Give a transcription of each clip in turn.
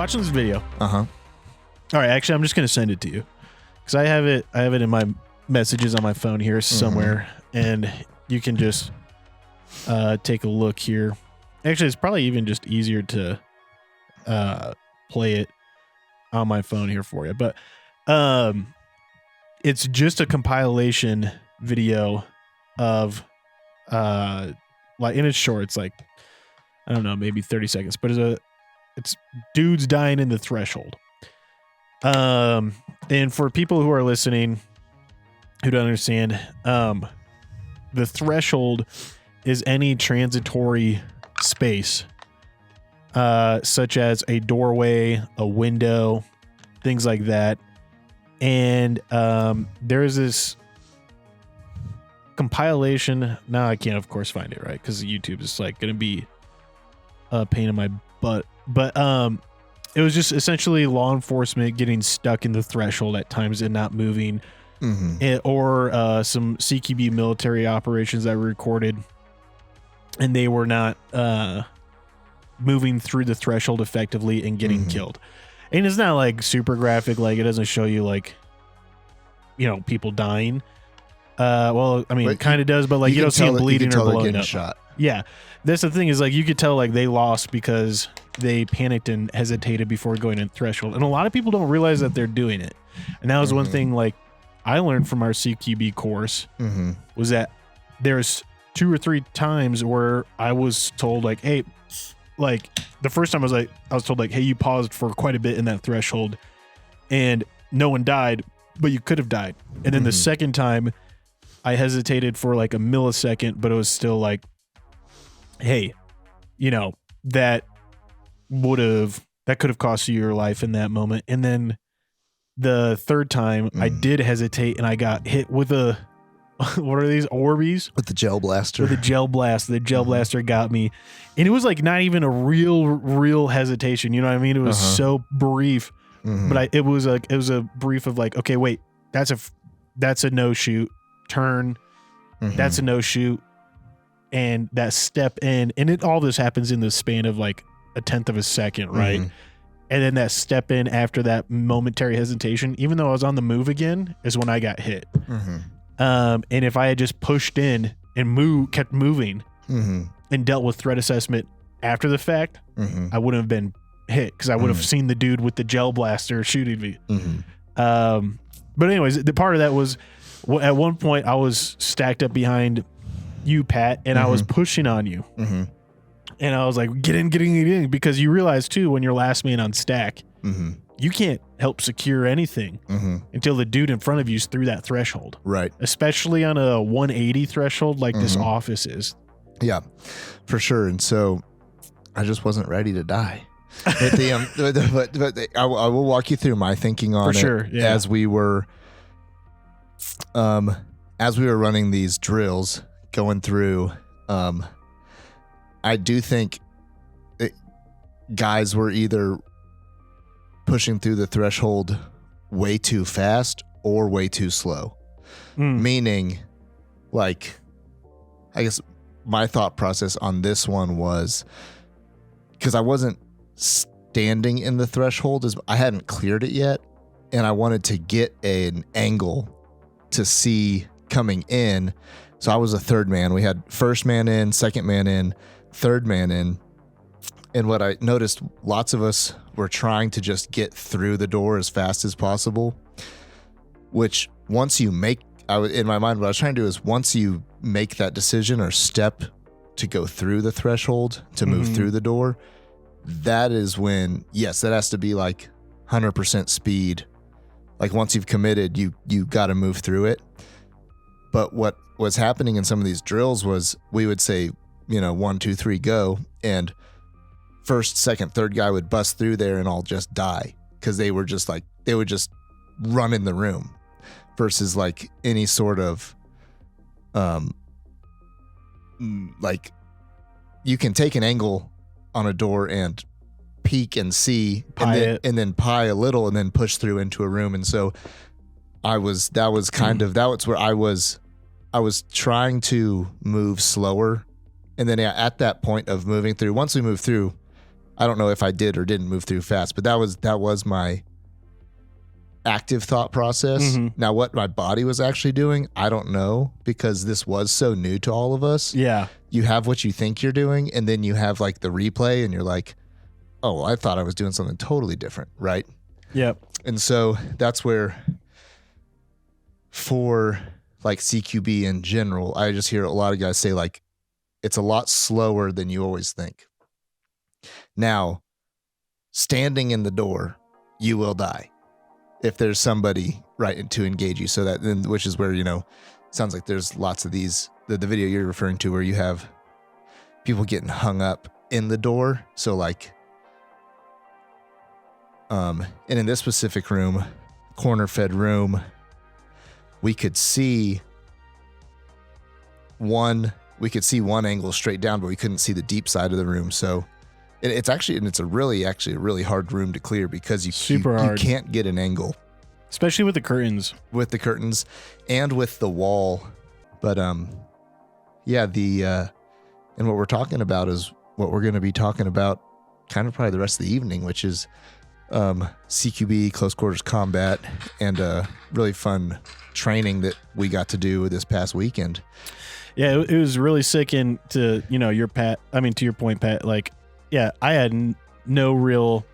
watching this video. Uh-huh. All right, actually, I'm just going to send it to you because I have it in my messages on my phone here somewhere, and you can just take a look here. Actually, it's probably even just easier to play it on my phone here for you, but it's just a compilation video of like, and it's short. It's like, I don't know, maybe 30 seconds, but it's dudes dying in the threshold. And for people who are listening who don't understand, the threshold is any transitory space, such as a doorway, a window, things like that. And there is this compilation. Now I can't, of course, find it, right? Because YouTube is like going to be a pain in my butt. But it was just essentially law enforcement getting stuck in the threshold at times and not moving, or some CQB military operations that were recorded, and they were not moving through the threshold effectively and getting killed. And it's not like super graphic, like it doesn't show you like, you know, people dying. Well, I mean, it kind of does, but like you don't see them bleeding or blowing up. Shot. Yeah, that's the thing is like you could tell like they lost because they panicked and hesitated before going in threshold, and a lot of people don't realize that they're doing it. And that was one thing like I learned from our CQB course was that there's 2 or 3 times where I was told like, hey, like the first time I was told like, hey, you paused for quite a bit in that threshold and no one died, but you could have died. And then the second time I hesitated for like a millisecond, but it was still like, hey, you know, that could have cost you your life in that moment. And then the third time I did hesitate and I got hit with a what are these Orbeez? With the gel blaster. With the gel blast. The gel blaster got me. And it was like not even a real hesitation. You know what I mean? It was so brief. But it was a brief of like, okay, wait, that's a no shoot. Turn. That's a no shoot. And that step in. And all this happens in the span of like a 1/10 of a second, right? And then that step in after that momentary hesitation, even though I was on the move again, is when I got hit. And if I had just pushed in and kept moving and dealt with threat assessment after the fact, I wouldn't have been hit because I would have seen the dude with the gel blaster shooting me. But anyways, the part of that was at one point I was stacked up behind you, Pat, and I was pushing on you. And I was like, get in, because you realize too, when you're last man on stack, you can't help secure anything until the dude in front of you's through that threshold. Right. Especially on a 180 threshold like this office is. Yeah, for sure. And so I just wasn't ready to die. But I will walk you through my thinking on it as we were running these drills, going through. I do think guys were either pushing through the threshold way too fast or way too slow. Meaning, like, I guess my thought process on this one was, because I wasn't standing in the threshold, I hadn't cleared it yet, and I wanted to get an angle to see coming in. So I was a third man. We had first man in, second man in, third man in. And what I noticed, lots of us were trying to just get through the door as fast as possible, which once you make, in my mind, what I was trying to do is once you make that decision or step to go through the threshold, to move through the door, that is when, yes, that has to be like 100% speed. Like once you've committed, you got to move through it. But what was happening in some of these drills was we would say, 1, 2, 3, go. And first, second, third guy would bust through there and all just die because they would just run in the room versus like any sort of, like you can take an angle on a door and peek and see and then pie a little and then push through into a room. And so that was where I was trying to move slower. And then at that point of moving through, once we moved through, I don't know if I did or didn't move through fast, but that was my active thought process. Mm-hmm. Now, what my body was actually doing, I don't know, because this was so new to all of us. Yeah. You have what you think you're doing, and then you have like the replay, and you're like, oh, well, I thought I was doing something totally different, right? Yep. And so that's where, for like CQB in general, I just hear a lot of guys say like, it's a lot slower than you always think. Now, standing in the door, you will die if there's somebody right to engage you. So that then, which is where, you know, sounds like there's lots of these, the video you're referring to where you have people getting hung up in the door. So like, and in this specific room, corner fed room, we could see one angle straight down, but we couldn't see the deep side of the room. So it's a really hard room to clear because you can't get an angle, especially with the curtains and with the wall. But yeah, and what we're talking about is what we're going to be talking about kind of probably the rest of the evening, which is CQB, close quarters combat, and really fun training that we got to do this past weekend. Yeah, it was really sick. And to your point, Pat, like, yeah, I had no real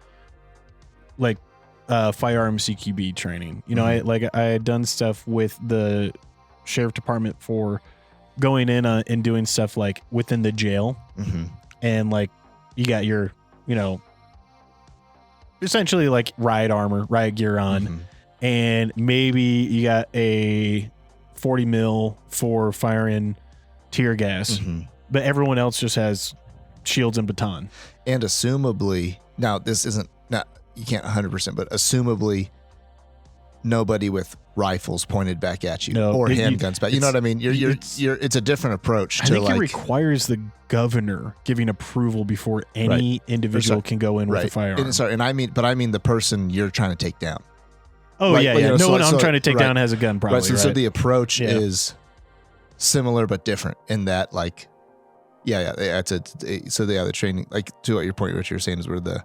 like firearm CQB training. I had done stuff with the sheriff department for going in and doing stuff like within the jail, and like you got your essentially like riot gear on, and maybe you got a 40 mil for firing tear gas, but everyone else just has shields and baton. And assumably, now this isn't, not, you can't 100%, but assumably nobody with rifles pointed back at you or handguns back. You know what I mean? It's a different approach. I think it requires the governor giving approval before any individual can go in with a firearm. I mean the person you're trying to take down. Oh, yeah. No one I'm trying to take down has a gun, probably. Right. So the approach is similar but different in that, like, the training, like, to what you're saying is where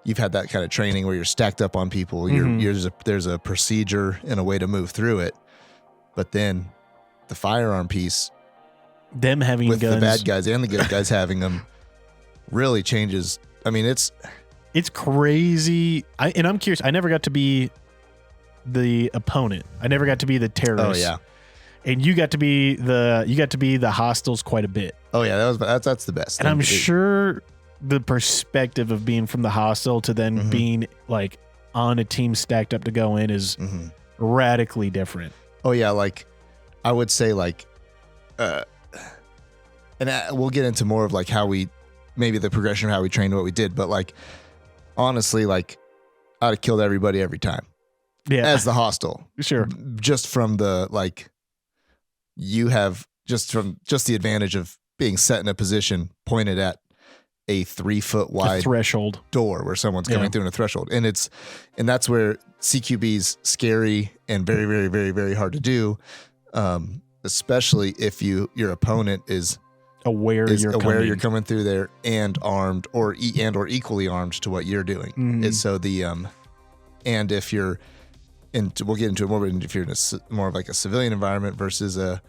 you've had that kind of training where you're stacked up on people. There's a procedure and a way to move through it, but then the firearm piece, them having with guns, the bad guys and the good guys having them, really changes. I mean, it's crazy. I'm curious. I never got to be the opponent. I never got to be the terrorist. Oh yeah. And you got to be the hostiles quite a bit. Oh yeah, that's the best. And I'm sure the perspective of being from the hostile to then being like on a team stacked up to go in is radically different. Oh yeah, like I would say like, and we'll get into more of like how maybe the progression of how we trained, what we did, but like honestly, like I'd have killed everybody every time. Yeah, as the hostile, sure. Just from the like. You have just the advantage of being set in a position pointed at a 3 foot wide threshold door where someone's coming through in a threshold. And that's where CQB's scary and very, very, very, very hard to do. Especially if your opponent is aware you're coming through there and armed or equally armed to what you're doing. And so and if you're, and we'll get into it more, but if you're in more of like a civilian environment versus a,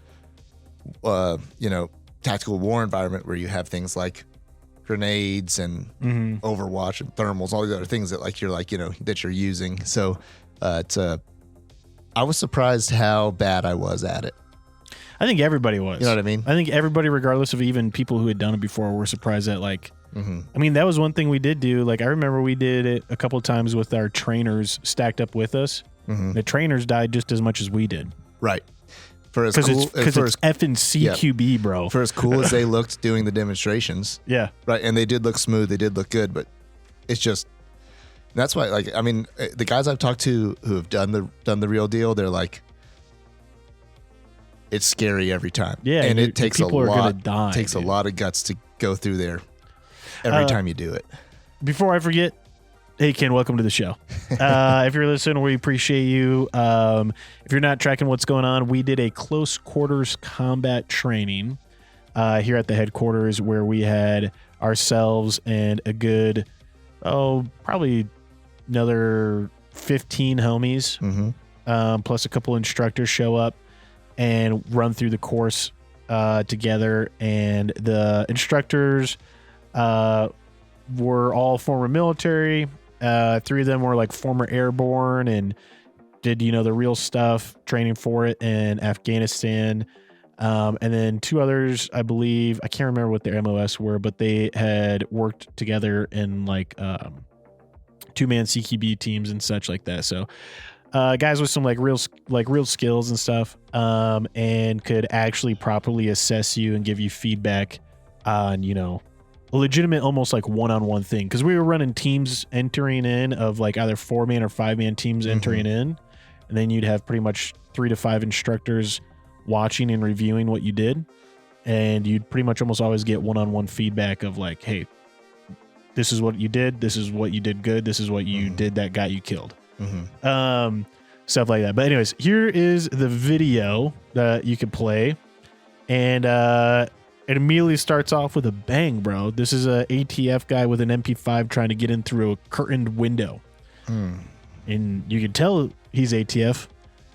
tactical war environment where you have things like grenades and Overwatch and thermals, all these other things that like you're like, that you're using. So, I was surprised how bad I was at it. I think everybody was. You know what I mean? I think everybody, regardless of even people who had done it before, were surprised at like. I mean, that was one thing we did do. Like I remember we did it a couple of times with our trainers stacked up with us. The trainers died just as much as we did. Right. Because it's effing CQB, bro. For as cool as they looked doing the demonstrations. Yeah. Right. And they did look smooth. They did look good, but it's just, that's why, like, I mean, the guys I've talked to who have done the real deal, they're like, it's scary every time. Yeah. And it takes a lot of guts to go through there every time you do it. Before I forget, hey, Ken, welcome to the show. If you're listening, we appreciate you. If you're not tracking what's going on, we did a close quarters combat training here at the headquarters where we had ourselves and a good probably another 15 homies, plus a couple instructors show up and run through the course together. And the instructors were all former military. 3 of them were like former airborne and did, the real stuff, training for it in Afghanistan. And then 2 others, I believe, I can't remember what their MOS were, but they had worked together in like 2-man CQB teams and such like that. So guys with some like real skills and stuff, and could actually properly assess you and give you feedback on, a legitimate, almost like one-on-one thing. Because we were running teams entering in of like either 4-man or 5-man teams entering in. And then you'd have pretty much 3 to 5 instructors watching and reviewing what you did. And you'd pretty much almost always get one-on-one feedback of like, hey, this is what you did. This is what you did good. This is what you did that got you killed. Stuff like that. But anyways, here is the video that you can play. And it immediately starts off with a bang, bro. This is a ATF guy with an MP5 trying to get in through a curtained window. And you can tell he's ATF,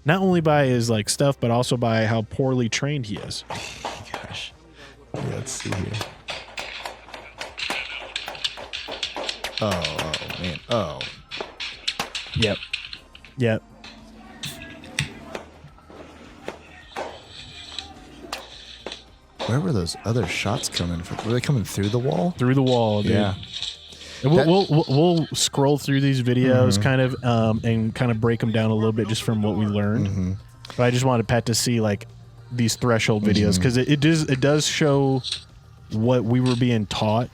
not only by his like stuff, but also by how poorly trained he is. Gosh. Yeah, let's see here. Oh, man. Oh. Yep. Where were those other shots coming from? Were they coming through the wall? Through the wall, dude. Yeah. And we'll scroll through these videos kind of and kind of break them down a little bit just from what we learned. But I just wanted Pat to see like these threshold videos because it does show what we were being taught.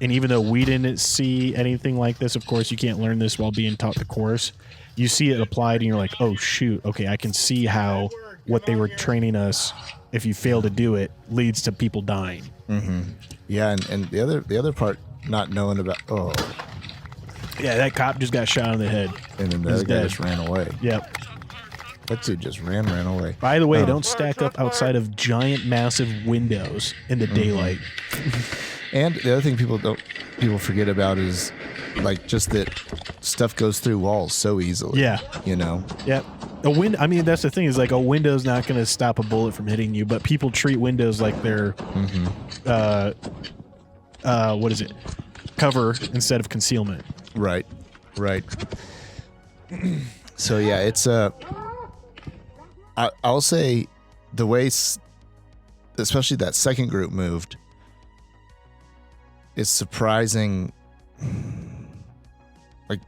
And even though we didn't see anything like this, of course, you can't learn this while being taught the course. You see it applied and you're like, oh, shoot. Okay, I can see how what they were training us, if you fail to do it, leads to people dying. Yeah, and the other part, not knowing about, yeah, that cop just got shot in the head. And then the other guy just ran away. Yep. That dude just ran away. By the way, don't stack up outside of giant, massive windows in the daylight. And the other thing people forget about is like just that stuff goes through walls so easily. Yeah. Yep. I mean, that's the thing is like a window's not going to stop a bullet from hitting you, but people treat windows like they're, what is it? Cover instead of concealment. Right. So yeah, it's I'll say the way, especially that second group moved, is surprising. Like,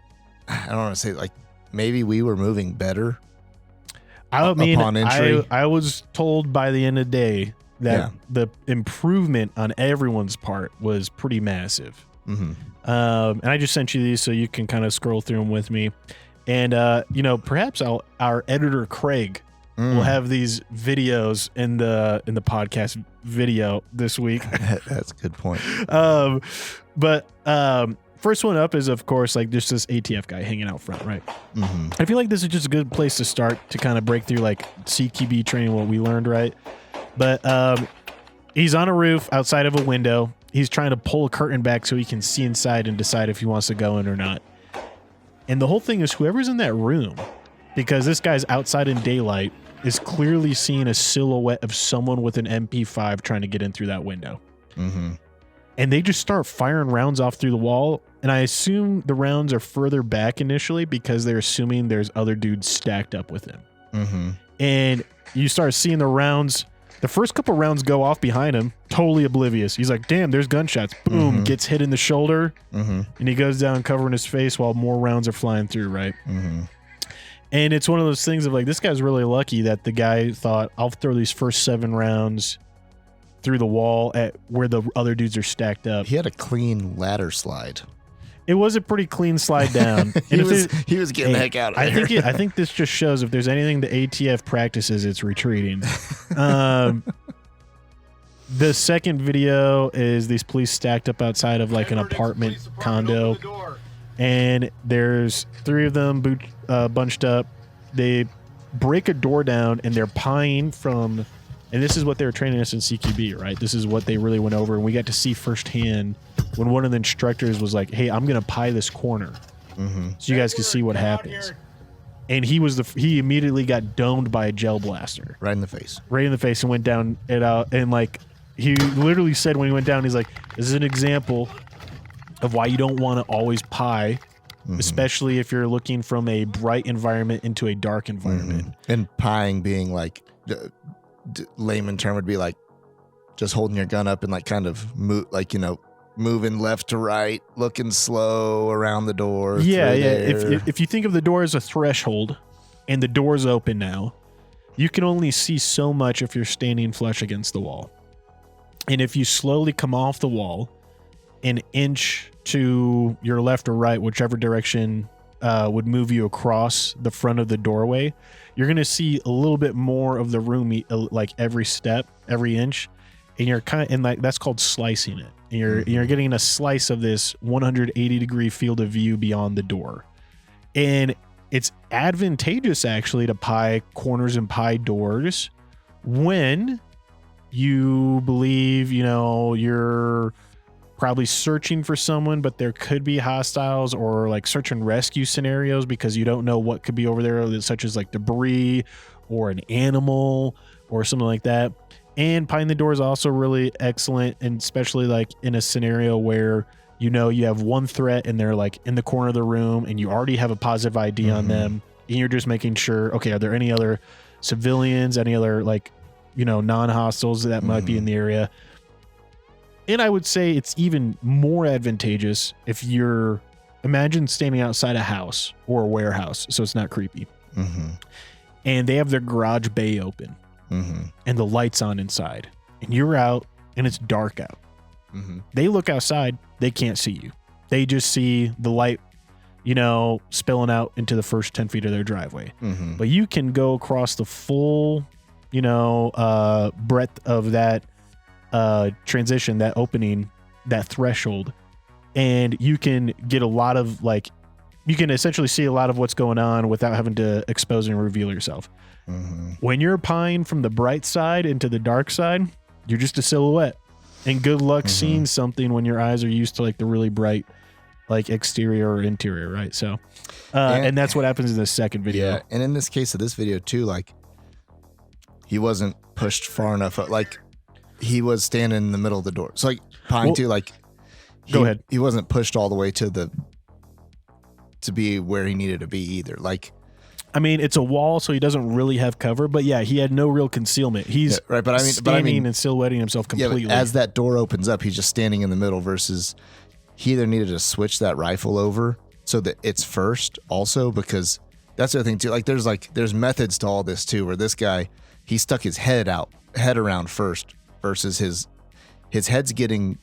I don't want to say like maybe we were moving better. I mean, upon entry. I was told by the end of the day that the improvement on everyone's part was pretty massive. And I just sent you these so you can kind of scroll through them with me. And, perhaps our editor, Craig, will have these videos in the podcast video this week. That's a good point. But first one up is, of course, like just this ATF guy hanging out front, right? I feel like this is just a good place to start to kind of break through like CQB training, what we learned, right? But he's on a roof outside of a window. He's trying to pull a curtain back so he can see inside and decide if he wants to go in or not. And the whole thing is whoever's in that room, because this guy's outside in daylight, is clearly seeing a silhouette of someone with an MP5 trying to get in through that window. And they just start firing rounds off through the wall. And I assume the rounds are further back initially because they're assuming there's other dudes stacked up with him. And you start seeing the rounds. The first couple rounds go off behind him, totally oblivious. He's like, damn, there's gunshots. Boom, gets hit in the shoulder. And he goes down covering his face while more rounds are flying through, right? And it's one of those things of like, this guy's really lucky that the guy thought, I'll throw these first 7 rounds through the wall at where the other dudes are stacked up. He had a clean ladder slide. It was a pretty clean slide down. he was getting the heck out of there. I think this just shows if there's anything the ATF practices, it's retreating. The second video is these police stacked up outside of like an apartment condo. And there's 3 of them bunched up. They break a door down and they're pieing from And this is what they were training us in CQB, right? This is what they really went over. And we got to see firsthand when one of the instructors was like, hey, I'm going to pie this corner. So you guys can see what happens. And he immediately got domed by a gel blaster. Right in the face. Right in the face, and went down and like he literally said when he went down, he's like, this is an example of why you don't want to always pie, especially if you're looking from a bright environment into a dark environment. And pieing being like, layman term would be like just holding your gun up and like kind of moving left to right, looking slow around the door. Yeah. If you think of the door as a threshold and the door's open now, you can only see so much if you're standing flush against the wall. And if you slowly come off the wall an inch to your left or right, whichever direction would move you across the front of the doorway, you're going to see a little bit more of the room, like every step, every inch. And you're that's called slicing it. And you're getting a slice of this 180 degree field of view beyond the door. And it's advantageous actually to pie corners and pie doors when you believe, you're probably searching for someone, but there could be hostiles, or like search and rescue scenarios because you don't know what could be over there, such as like debris or an animal or something like that. And pieing the door is also really excellent, and especially like in a scenario where you have one threat and they're like in the corner of the room and you already have a positive ID on them, and you're just making sure, okay, are there any other civilians, any other like, non-hostiles that might be in the area? And I would say it's even more advantageous if imagine standing outside a house or a warehouse, so it's not creepy. And they have their garage bay open and the lights on inside, and you're out and it's dark out. They look outside, they can't see you. They just see the light, spilling out into the first 10 feet of their driveway. But you can go across the full, breadth of that transition, that opening, that threshold, and you can get a lot of you can essentially see a lot of what's going on without having to expose and reveal yourself. When you're pieing from the bright side into the dark side, you're just a silhouette, and good luck seeing something when your eyes are used to like the really bright like exterior or interior, right? So and that's what happens in the second video. Yeah, and in this case of this video too, like he wasn't pushed far enough, like he was standing in the middle of the door. So like pieing too, like go ahead. He wasn't pushed all the way to be where he needed to be either. Like, I mean, it's a wall, so he doesn't really have cover. But yeah, he had no real concealment. He's right, but I mean, and silhouetting himself completely. Yeah, as that door opens up, he's just standing in the middle. Versus, he either needed to switch that rifle over so that it's first, also because that's the other thing too. Like, there's methods to all this too. Where this guy, he stuck his head around first, versus his head's getting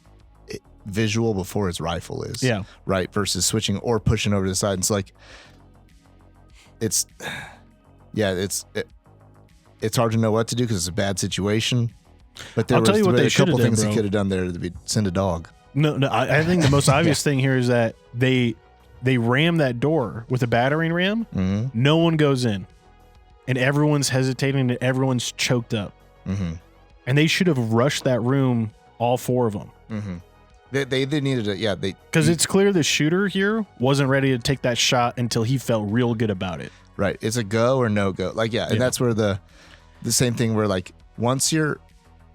visual before his rifle is. Yeah. Right. Versus switching or pushing over to the side. And it's like, it's hard to know what to do because it's a bad situation. But there tell you what they a couple things done, he could have done there to send a dog. No, I think the most obvious thing here is that they ram that door with a battering ram. No one goes in, and everyone's hesitating and everyone's choked up. And they should have rushed that room, all four of them. They needed it, yeah. Because it's clear the shooter here wasn't ready to take that shot until he felt real good about it. Right, it's a go or no go. Like, yeah, and that's where the same thing where like once you're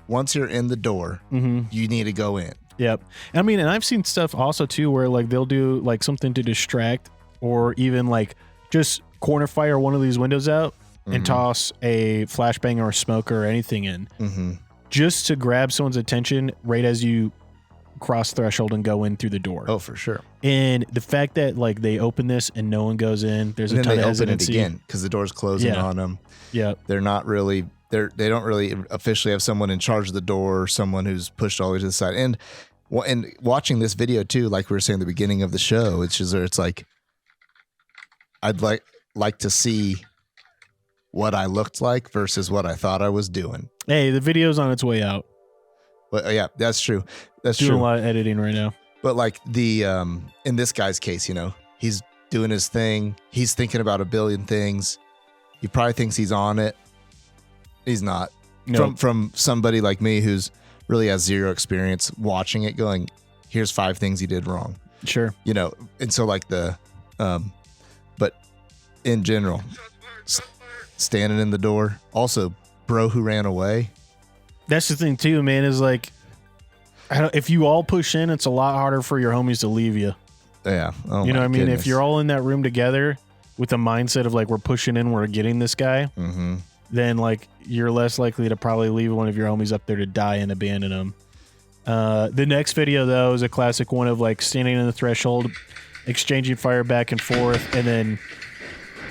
in the door, you need to go in. Yep. I mean, and I've seen stuff also too where like they'll do like something to distract, or even like just corner fire one of these windows out and toss a flashbang or a smoke or anything in, just to grab someone's attention right as you cross threshold and go in through the door. Oh, for sure. And the fact that like they open this and no one goes in, there's a ton of hesitancy. They open it again because the door's closing on them. Yeah. They're not really, they don't really officially have someone in charge of the door, or someone who's pushed all the way to the side. And watching this video too, like we were saying at the beginning of the show, it's like, I'd like to see what I looked like versus what I thought I was doing. Hey, the video's on its way out. But yeah, that's true. That's doing true. A lot of editing right now. But like in this guy's case, he's doing his thing. He's thinking about a billion things. He probably thinks he's on it. He's not. from somebody like me who's really has zero experience watching it, going, here's 5 things he did wrong. Sure. And so like but in general, standing in the door. Also, bro who ran away. That's the thing too, man, is like, if you all push in, it's a lot harder for your homies to leave you. Yeah. Oh, you know what I mean? goodness. If you're all in that room together with the mindset of like, we're pushing in, we're getting this guy, then like you're less likely to probably leave one of your homies up there to die and abandon them. The next video though is a classic one of like standing in the threshold, exchanging fire back and forth, and then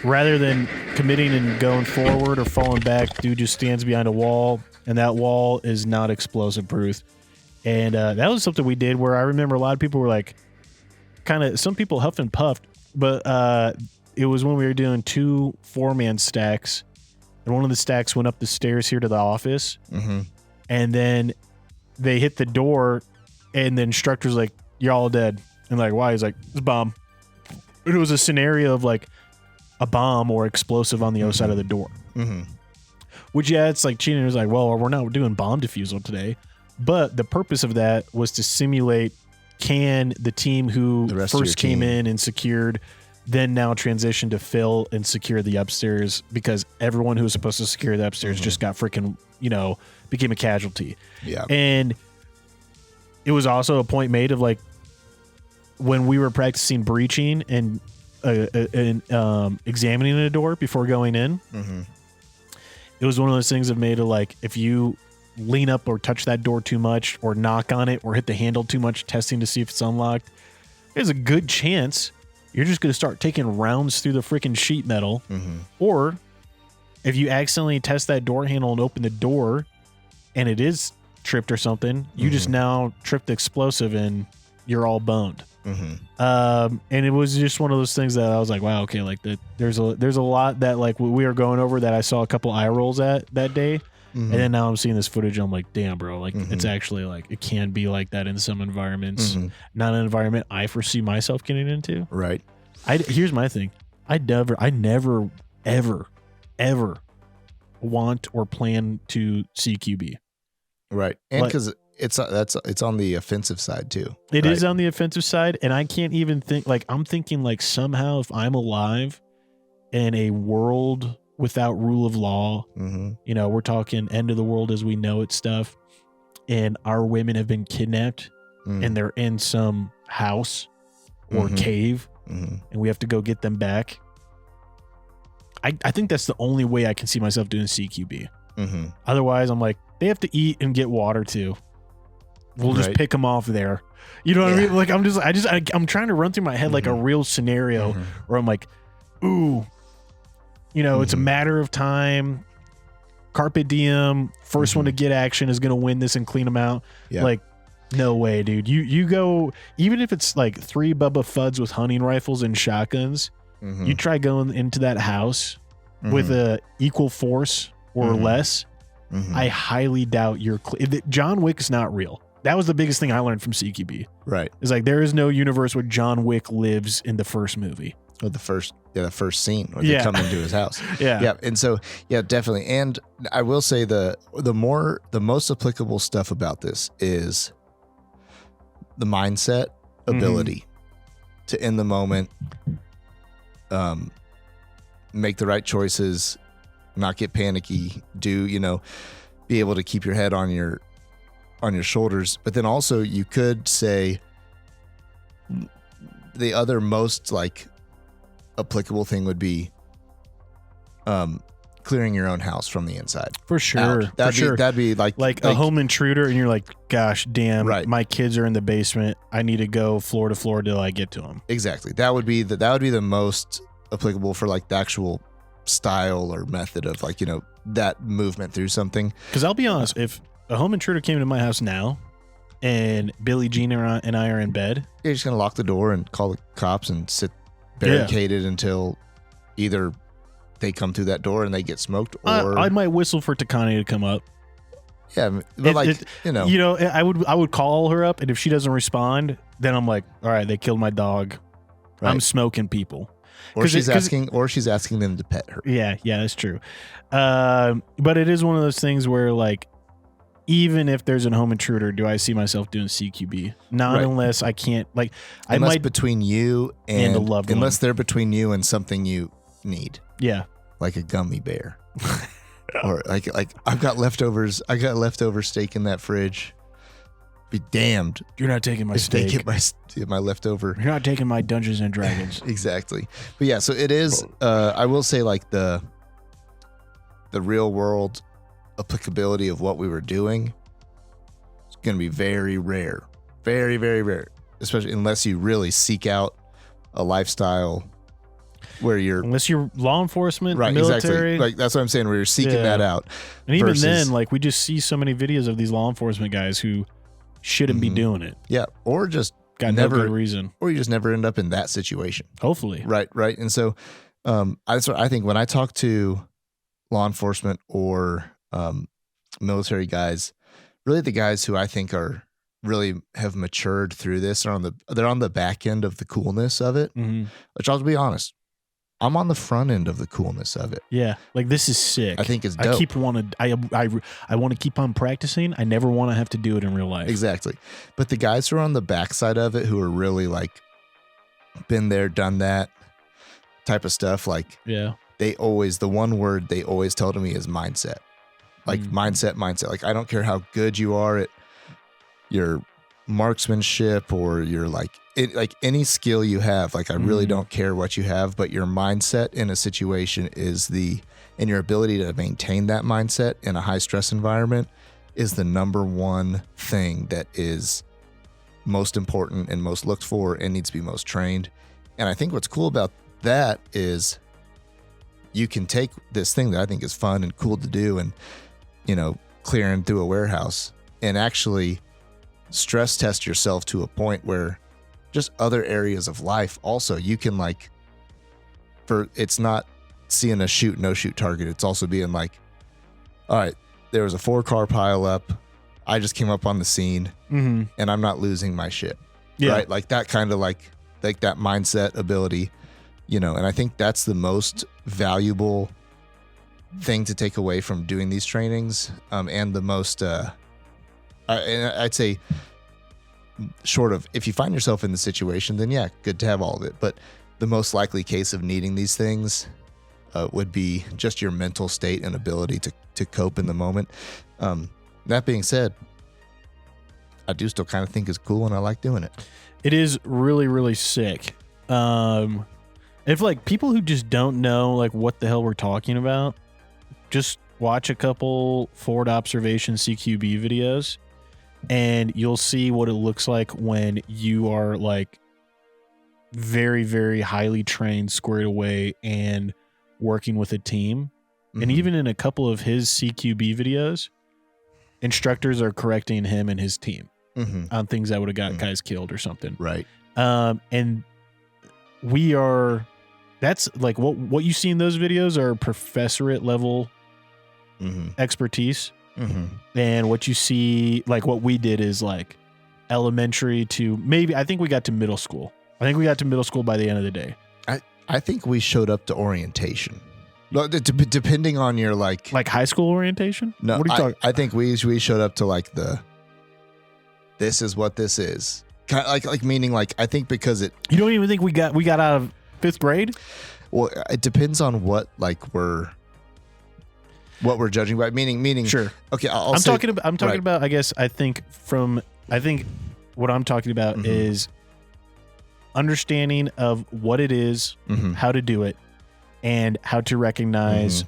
rather than committing and going forward or falling back, dude just stands behind a wall, and that wall is not explosive proof. And that was something we did where I remember a lot of people were like, some people huffed and puffed, but it was when we were doing 2 4-man stacks, and one of the stacks went up the stairs here to the office, and then they hit the door, and the instructor's like, "You're all dead." And like, why? He's like, "It's a bomb." And it was a scenario of like a bomb or explosive on the other side of the door. Which, yeah, it's like cheating. It was like, well, we're not doing bomb defusal today. But the purpose of that was to simulate, can the team who first came in and secured then now transition to fill and secure the upstairs, because everyone who was supposed to secure the upstairs just got freaking, became a casualty. Yeah. And it was also a point made of like, when we were practicing breaching and examining a door before going in, it was one of those things that made it like, if you lean up or touch that door too much or knock on it or hit the handle too much testing to see if it's unlocked, there's a good chance you're just going to start taking rounds through the freaking sheet metal. Or if you accidentally test that door handle and open the door and it is tripped or something, you just now tripped the explosive and you're all boned. And it was just one of those things that I was like, wow, okay, like there's a lot that like we were going over that I saw a couple eye rolls at that day. And then now I'm seeing this footage and I'm like, damn, bro, like it's actually like, it can be like that in some environments. Not an environment I foresee myself getting into. Right. Here's my thing. I never, ever want or plan to CQB. Right. And because it's on the offensive side too. It is on the offensive side. And I can't even think, like, I'm thinking like somehow if I'm alive in a world without rule of law, we're talking end of the world as we know it stuff, and our women have been kidnapped and they're in some house or cave and we have to go get them back. I think that's the only way I can see myself doing CQB. Otherwise, I'm like, they have to eat and get water too. We'll just pick them off there. You know what I mean? Like, I'm trying to run through my head like a real scenario where I'm like, ooh, it's a matter of time. Carpe diem. First one to get action is going to win this and clean them out. Yeah. Like, no way, dude. You go, even if it's like 3 Bubba Fuds with hunting rifles and shotguns, you try going into that house with a equal force or less. I highly doubt John Wick is not real. That was the biggest thing I learned from CQB. Right. It's like, there is no universe where John Wick lives in the first movie. Or the first scene where they come into his house. Yeah. And so, yeah, definitely. And I will say the most applicable stuff about this is the mindset ability to, in the moment, make the right choices, not get panicky, be able to keep your head on your shoulders. But then also you could say the other most like applicable thing would be clearing your own house from the inside. For sure. That'd be like a home intruder, and you're like, gosh damn, my kids are in the basement. I need to go floor to floor till I get to them. Exactly. That would be the most applicable for like the actual style or method of like, that movement through something. Because I'll be honest, if a home intruder came to my house now and Billie Jean and I are in bed, you're just gonna lock the door and call the cops and sit barricaded until either they come through that door and they get smoked, or I might whistle for Takani to come up. Yeah, but I would call her up, and if she doesn't respond, then I'm like, all right, they killed my dog. Right. I'm smoking people. Or she's asking them to pet her. Yeah, that's true. But it is one of those things where, like, even if there's a home intruder, do I see myself doing CQB? Not unless I can't, like, unless I might between you and a loved one. Unless they're between you and something you need. Yeah. Like a gummy bear. Or like I've got leftovers. I got leftover steak in that fridge. Be damned. You're not taking my if steak. They get my leftover. You're not taking my Dungeons and Dragons. Exactly. But yeah, so it is, I will say, like, the real world applicability of what we were doing is going to be very rare. Very, very rare. Especially unless you really seek out a lifestyle where you're... Unless you're law enforcement, right, military. Exactly. Like, that's what I'm saying, where you're seeking that out. And even then, like, we just see so many videos of these law enforcement guys who shouldn't be doing it. Yeah. Or just got no good reason. Or you just never end up in that situation. Hopefully. Right. And so that's what I think when I talk to law enforcement or military guys, really the guys who I think are really have matured through this they're on the back end of the coolness of it. Which I'll be honest, I'm on the front end of the coolness of it. Yeah, like, this is sick. I think it's dope. I want to keep on practicing. I never want to have to do it in real life. Exactly. But the guys who are on the backside of it, who are really, like, been there, done that type of stuff, like, the one word they always tell to me is mindset. Like, mindset. Like, I don't care how good you are at your marksmanship or your, like any skill you have. Like, I really don't care what you have, but your mindset in a situation and your ability to maintain that mindset in a high stress environment is the number one thing that is most important and most looked for and needs to be most trained. And I think what's cool about that is you can take this thing that I think is fun and cool to do and, clearing through a warehouse and actually stress test yourself to a point where just other areas of life also you can, like, it's not seeing a no shoot target. It's also being like, all right, there was a 4-car pile up. I just came up on the scene and I'm not losing my shit. Yeah. Right. Like that kind of like that mindset ability, and I think that's the most valuable thing to take away from doing these trainings. And the most, I'd say, short of if you find yourself in the situation, then yeah, good to have all of it. But the most likely case of needing these things would be just your mental state and ability to cope in the moment. That being said, I do still kind of think it's cool and I like doing it. It is really, really sick. If, like, people who just don't know, like, what the hell we're talking about, just watch a couple forward observation CQB videos and you'll see what it looks like when you are, like, very, very highly trained, squared away, and working with a team. And even in a couple of his CQB videos, instructors are correcting him and his team on things that would have got guys killed or something. Right. And that's like what you see in those videos are professorate level expertise. And what you see, like what we did is like elementary to maybe, I think we got to middle school. I think we got to middle school by the end of the day. I think we showed up to orientation. Depending on your like high school orientation. No, what are you talking? I think we showed up to like this is what this is. Kind of like meaning like I think because it. You don't even think we got out of 5th grade? Well, it depends on what like we're judging by. Meaning. Sure. Okay, I'm talking about. I guess I think what I'm talking about is understanding of what it is, how to do it, and how to recognize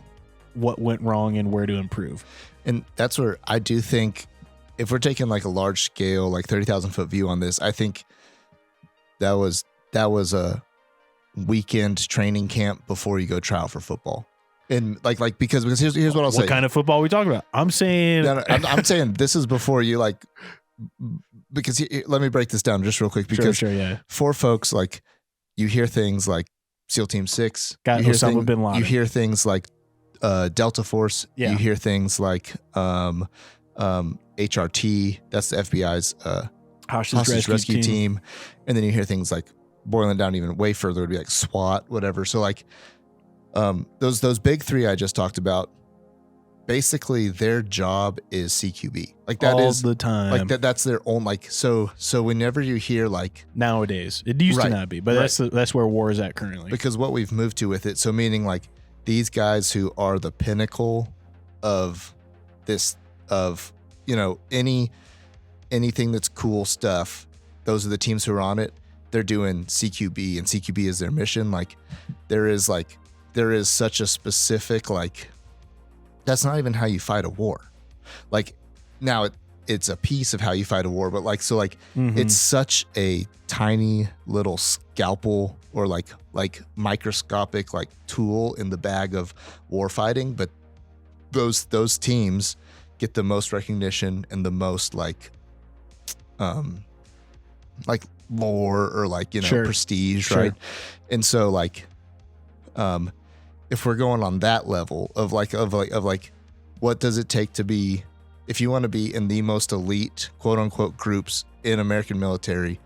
what went wrong and where to improve. And that's where I do think if we're taking like a large scale, like 30,000 foot view on this, I think that was a weekend training camp before you go try out for football. And like because here's what I'll say. What kind of football are we talking about? I'm saying I'm saying this is before you like, because let me break this down just real quick because sure, yeah. For folks, like you hear things like SEAL Team 6, got Osama bin Laden. You hear things like Delta Force, you hear things like HRT, that's the FBI's hostage rescue team, and then you hear things like boiling it down even way further would be like SWAT, whatever. So like those big three I just talked about, basically their job is CQB. Like that all is the time. Like that's their own, like, so whenever you hear like nowadays, it used to not be, but that's where war is at currently. Because what we've moved to with it. So meaning like these guys who are the pinnacle of this, of, you know, anything that's cool stuff, those are the teams who are on it. They're doing CQB, and CQB is their mission. Like there is such a specific, like, that's not even how you fight a war. Like now it's a piece of how you fight a war, but like, so like it's such a tiny little scalpel or like microscopic like tool in the bag of war fighting. But those teams get the most recognition and the most like lore or like, you know, prestige, right? And so like if we're going on that level of like what does it take to be, if you want to be in the most elite quote unquote groups in American military,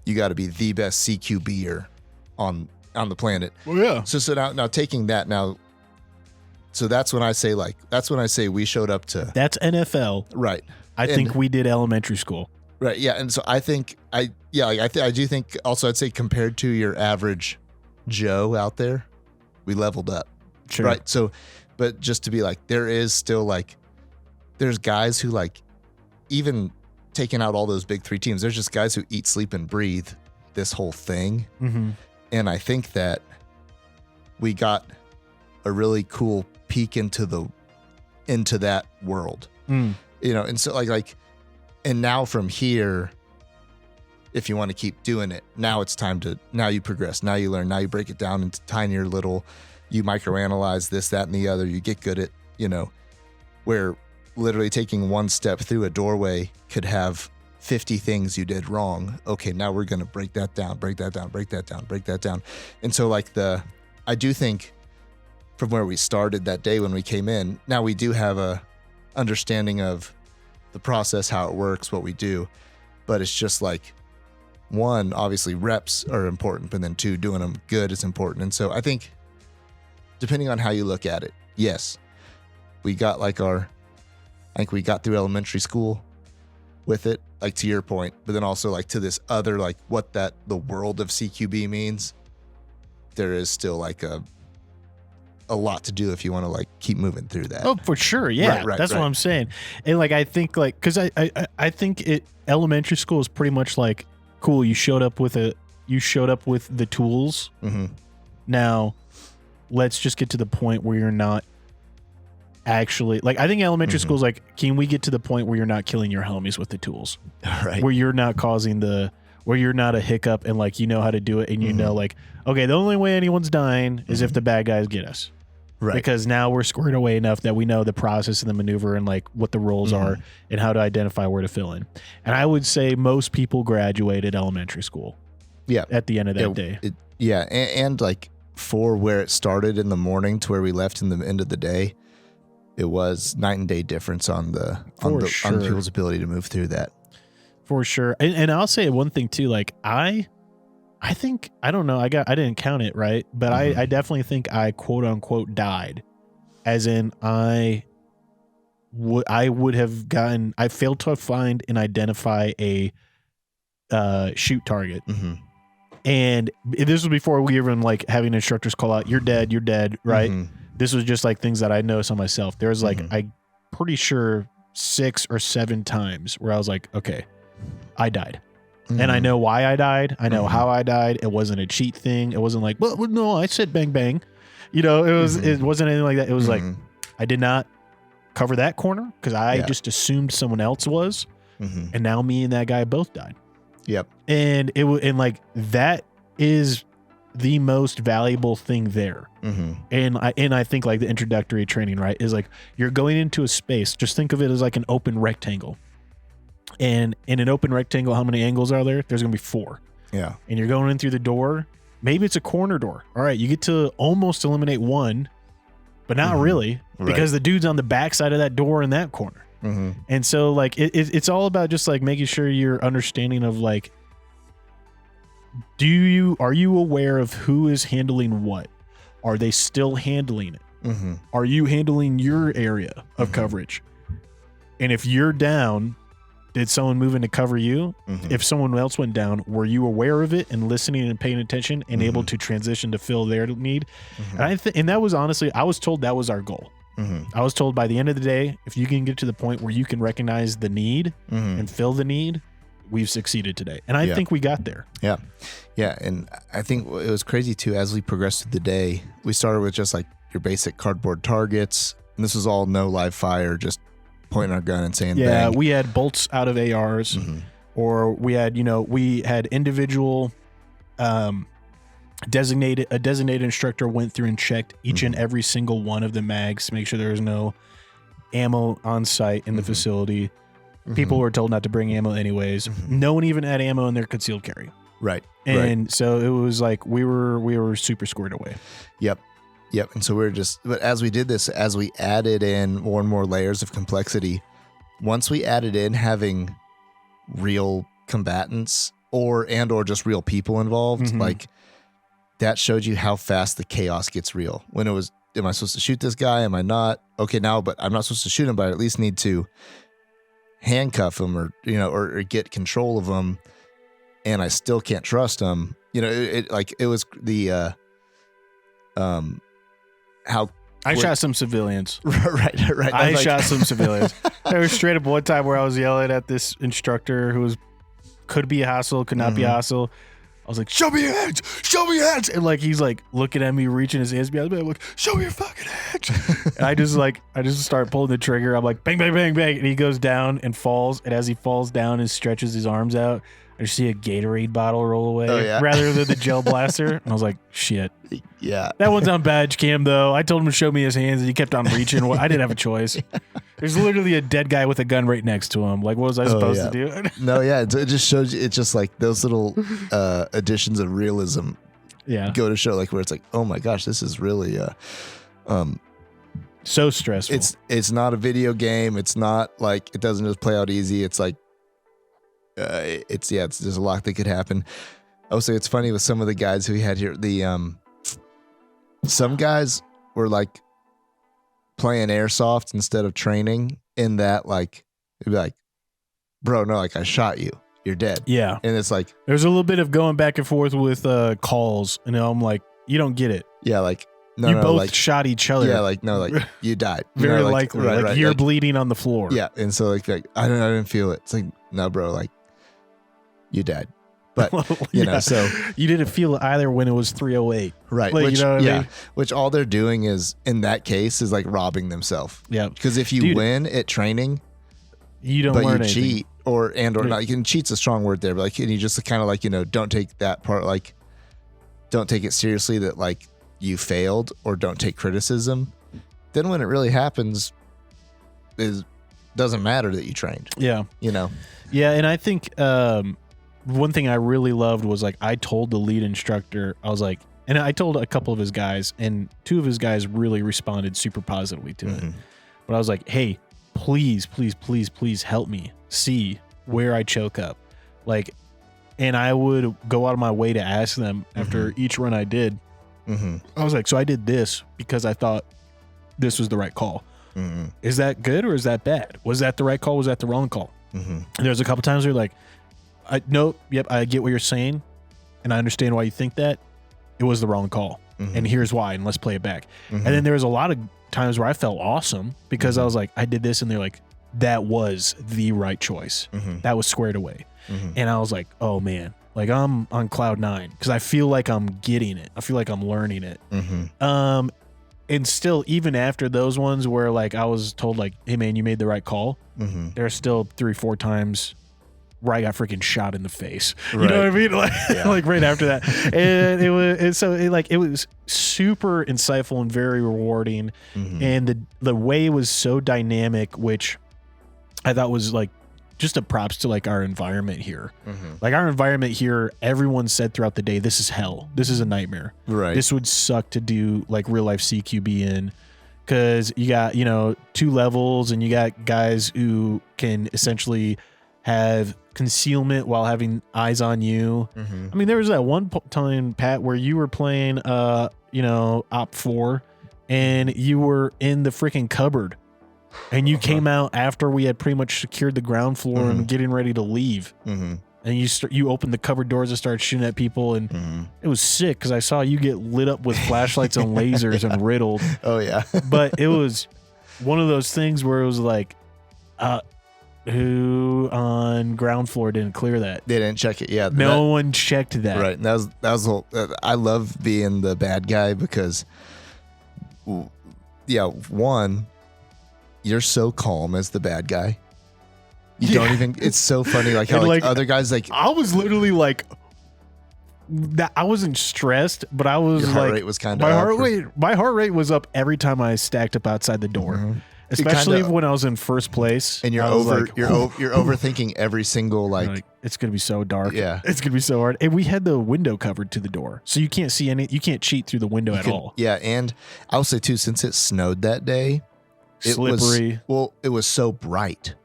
you got to be the best CQBer on the planet. Well, yeah. So now taking that now, so that's when I say we showed up to. That's NFL. Right. I think we did elementary school. Right. Yeah. And so I think I do think also I'd say compared to your average Joe out there, we leveled up. Sure. Right. So, but just to be like, there is still like, there's guys who like, even taking out all those big three teams, there's just guys who eat, sleep, and breathe this whole thing. Mm-hmm. And I think that we got a really cool peek into that world, you know? And so like, and now from here, if you want to keep doing it, now it's time to, now you progress, now you learn, now you break it down into tinier little, you microanalyze this, that, and the other, you get good at, you know, where literally taking one step through a doorway could have 50 things you did wrong. Okay, now we're going to break that down. And so like I do think from where we started that day when we came in, now we do have a understanding of the process, how it works, what we do, but it's just like, one, obviously reps are important, but then two, doing them good is important. And so I think depending on how you look at it, yes, we got like I think we got through elementary school with it, like to your point, but then also like to this other, like what the world of CQB means, there is still like a lot to do if you want to like keep moving through that. Oh, for sure. Yeah. That's what I'm saying. And like, I think like, cause I think elementary school is pretty much like, cool. You showed up with the tools. Mm-hmm. Now let's just get to the point where you're not actually, like, I think elementary school is like, can we get to the point where you're not killing your homies with the tools? Right. Where you're not where you're not a hiccup and like, you know how to do it. And you know, like, okay, the only way anyone's dying is if the bad guys get us. Right. Because now we're squared away enough that we know the process and the maneuver and like what the roles are and how to identify where to fill in. And I would say most people graduated elementary school. Yeah. At the end of that day. And like for where it started in the morning to where we left in the end of the day, it was night and day difference on people's ability to move through that. For sure. And I'll say one thing too, like I think, I don't know, I didn't count it right, but I definitely think I quote unquote died, as in I failed to find and identify a shoot target. Mm-hmm. And this was before we even like having instructors call out, you're dead, right? Mm-hmm. This was just like things that I noticed on myself. There was like, I'm pretty sure 6 or 7 times where I was like, okay, I died. And I know why I died. I know how I died. It wasn't a cheat thing. It wasn't like, well, no, I said bang, bang. You know, it wasn't anything like that. It was like, I did not cover that corner because I just assumed someone else was. And now me and that guy both died. Yep. And like, that is the most valuable thing there. And I think like the introductory training, right, is like, you're going into a space. Just think of it as like an open rectangle. And in an open rectangle, how many angles are there? There's going to be 4. Yeah. And you're going in through the door. Maybe it's a corner door. All right. You get to almost eliminate one, but not really, because the dude's on the backside of that door in that corner. And so like, it's all about just like making sure you're understanding of like Are you aware of who is handling what? Are they still handling it? Mm-hmm. Are you handling your area of coverage? And if you're down, did someone move in to cover you? Mm-hmm. If someone else went down, were you aware of it and listening and paying attention and able to transition to fill their need? And that was honestly, I was told that was our goal. I was told by the end of the day, if you can get to the point where you can recognize the need and fill the need, we've succeeded today. And I think we got there. Yeah. Yeah. And I think it was crazy too, as we progressed through the day, we started with just like your basic cardboard targets. And this was all no live fire, just pointing our gun and saying, yeah, bang. we had bolts out of ARs, or we had individual, designated instructor went through and checked each and every single one of the mags to make sure there was no ammo on site in the facility. People were told not to bring ammo anyways. No one even had ammo in their concealed carry. Right. And so it was like we were super squared away. Yep. And so but as we did this, as we added in more and more layers of complexity, once we added in having real combatants or just real people involved, like that showed you how fast the chaos gets real. When it was, am I supposed to shoot this guy? Am I not? Okay, now, but I'm not supposed to shoot him, but I at least need to handcuff him or get control of him, and I still can't trust him. It was the how I shot some civilians. right. I shot some civilians. There was straight up one time where I was yelling at this instructor who could be a hostile, could not be a hostile. I was like, "Show me your hands! Show me your hands!" And like he's like looking at me, reaching his hands behind me. I'm like, "Show me your fucking hands!" And I just start pulling the trigger. I'm like, "Bang, bang, bang, bang!" And he goes down and falls. And as he falls down and stretches his arms out, I just see a Gatorade bottle roll away rather than the gel blaster. And I was like, "Shit." Yeah. That one's on badge cam though. I told him to show me his hands, and he kept on reaching. I didn't have a choice. There's literally a dead guy with a gun right next to him. Like, what was I supposed to do? No, yeah. It just shows you. It's just like those little additions of realism. Yeah. Go to show like where it's like, oh my gosh, this is really so stressful. It's not a video game. It's not like it doesn't just play out easy. It's like there's a lot that could happen. I would say it's funny with some of the guys who we had here. Some guys were like playing airsoft instead of training, in that like it'd be like, bro, no, like I shot you, you're dead. Yeah. And it's like there's a little bit of going back and forth with calls, and I'm like, you don't get it. Yeah, like no, you no, both like, shot each other. Yeah, like no, like you died. Very like, likely. Like you're bleeding on the floor. Yeah, and so like I didn't feel it. It's like, no, bro, like you died. But so you didn't feel it either when it was 308. Right. Like, which, you know what I mean? Which all they're doing is, in that case, is like robbing themselves. Yeah. Because if you win at training, you don't but learn you anything. cheat or not, you can cheat's a strong word there, but like, and you just kind of like, don't take that part, like don't take it seriously that like you failed, or don't take criticism. Then when it really happens, doesn't matter that you trained. Yeah. Yeah. And I think, one thing I really loved was like, I told the lead instructor, I was like, and I told a couple of his guys, and two of his guys really responded super positively to it. But I was like, hey, please help me see where I choke up. Like, and I would go out of my way to ask them after each run I did. I was like, so I did this because I thought this was the right call. Is that good or is that bad? Was that the right call? Was that the wrong call? And there's a couple times where you're like, I get what you're saying, and I understand why you think that. It was the wrong call, and here's why, and let's play it back. And then there was a lot of times where I felt awesome because I was like, I did this, and they're like, that was the right choice. That was squared away. And I was like, oh man, like I'm on cloud 9 because I feel like I'm getting it. I feel like I'm learning it. And still, even after those ones where like I was told like, hey man, you made the right call, there are still 3-4 times where I got freaking shot in the face. You know what I mean? Like, like right after that. And it was super insightful and very rewarding. And the way it was so dynamic, which I thought was like just a props to like our environment here. Like our environment here, everyone said throughout the day, this is hell. This is a nightmare. Right. This would suck to do like real life CQB in, because you got, 2 levels and you got guys who can essentially have concealment while having eyes on you. I mean, there was that one time, Pat, where you were playing, Op 4, and you were in the freaking cupboard, and you came out after we had pretty much secured the ground floor and getting ready to leave. And you opened the cupboard doors and started shooting at people, and it was sick because I saw you get lit up with flashlights and lasers and riddled. Oh yeah. But it was one of those things where it was like, who on ground floor didn't clear that? They didn't check it. Yeah. No one checked that. Right. And that was the whole, I love being the bad guy because, one, you're so calm as the bad guy. You don't even. It's so funny, like how like other guys like. I was literally like, I wasn't stressed, but I was your like, heart rate was kind of my heart rate was up every time I stacked up outside the door, especially when I was in first place. And you're overthinking every single like. It's gonna be so dark. Yeah, it's gonna be so hard. And we had the window covered to the door, so you can't see any. You can't cheat through the window at all. Yeah, and I'll say too, since it snowed that day, slippery. It was so bright.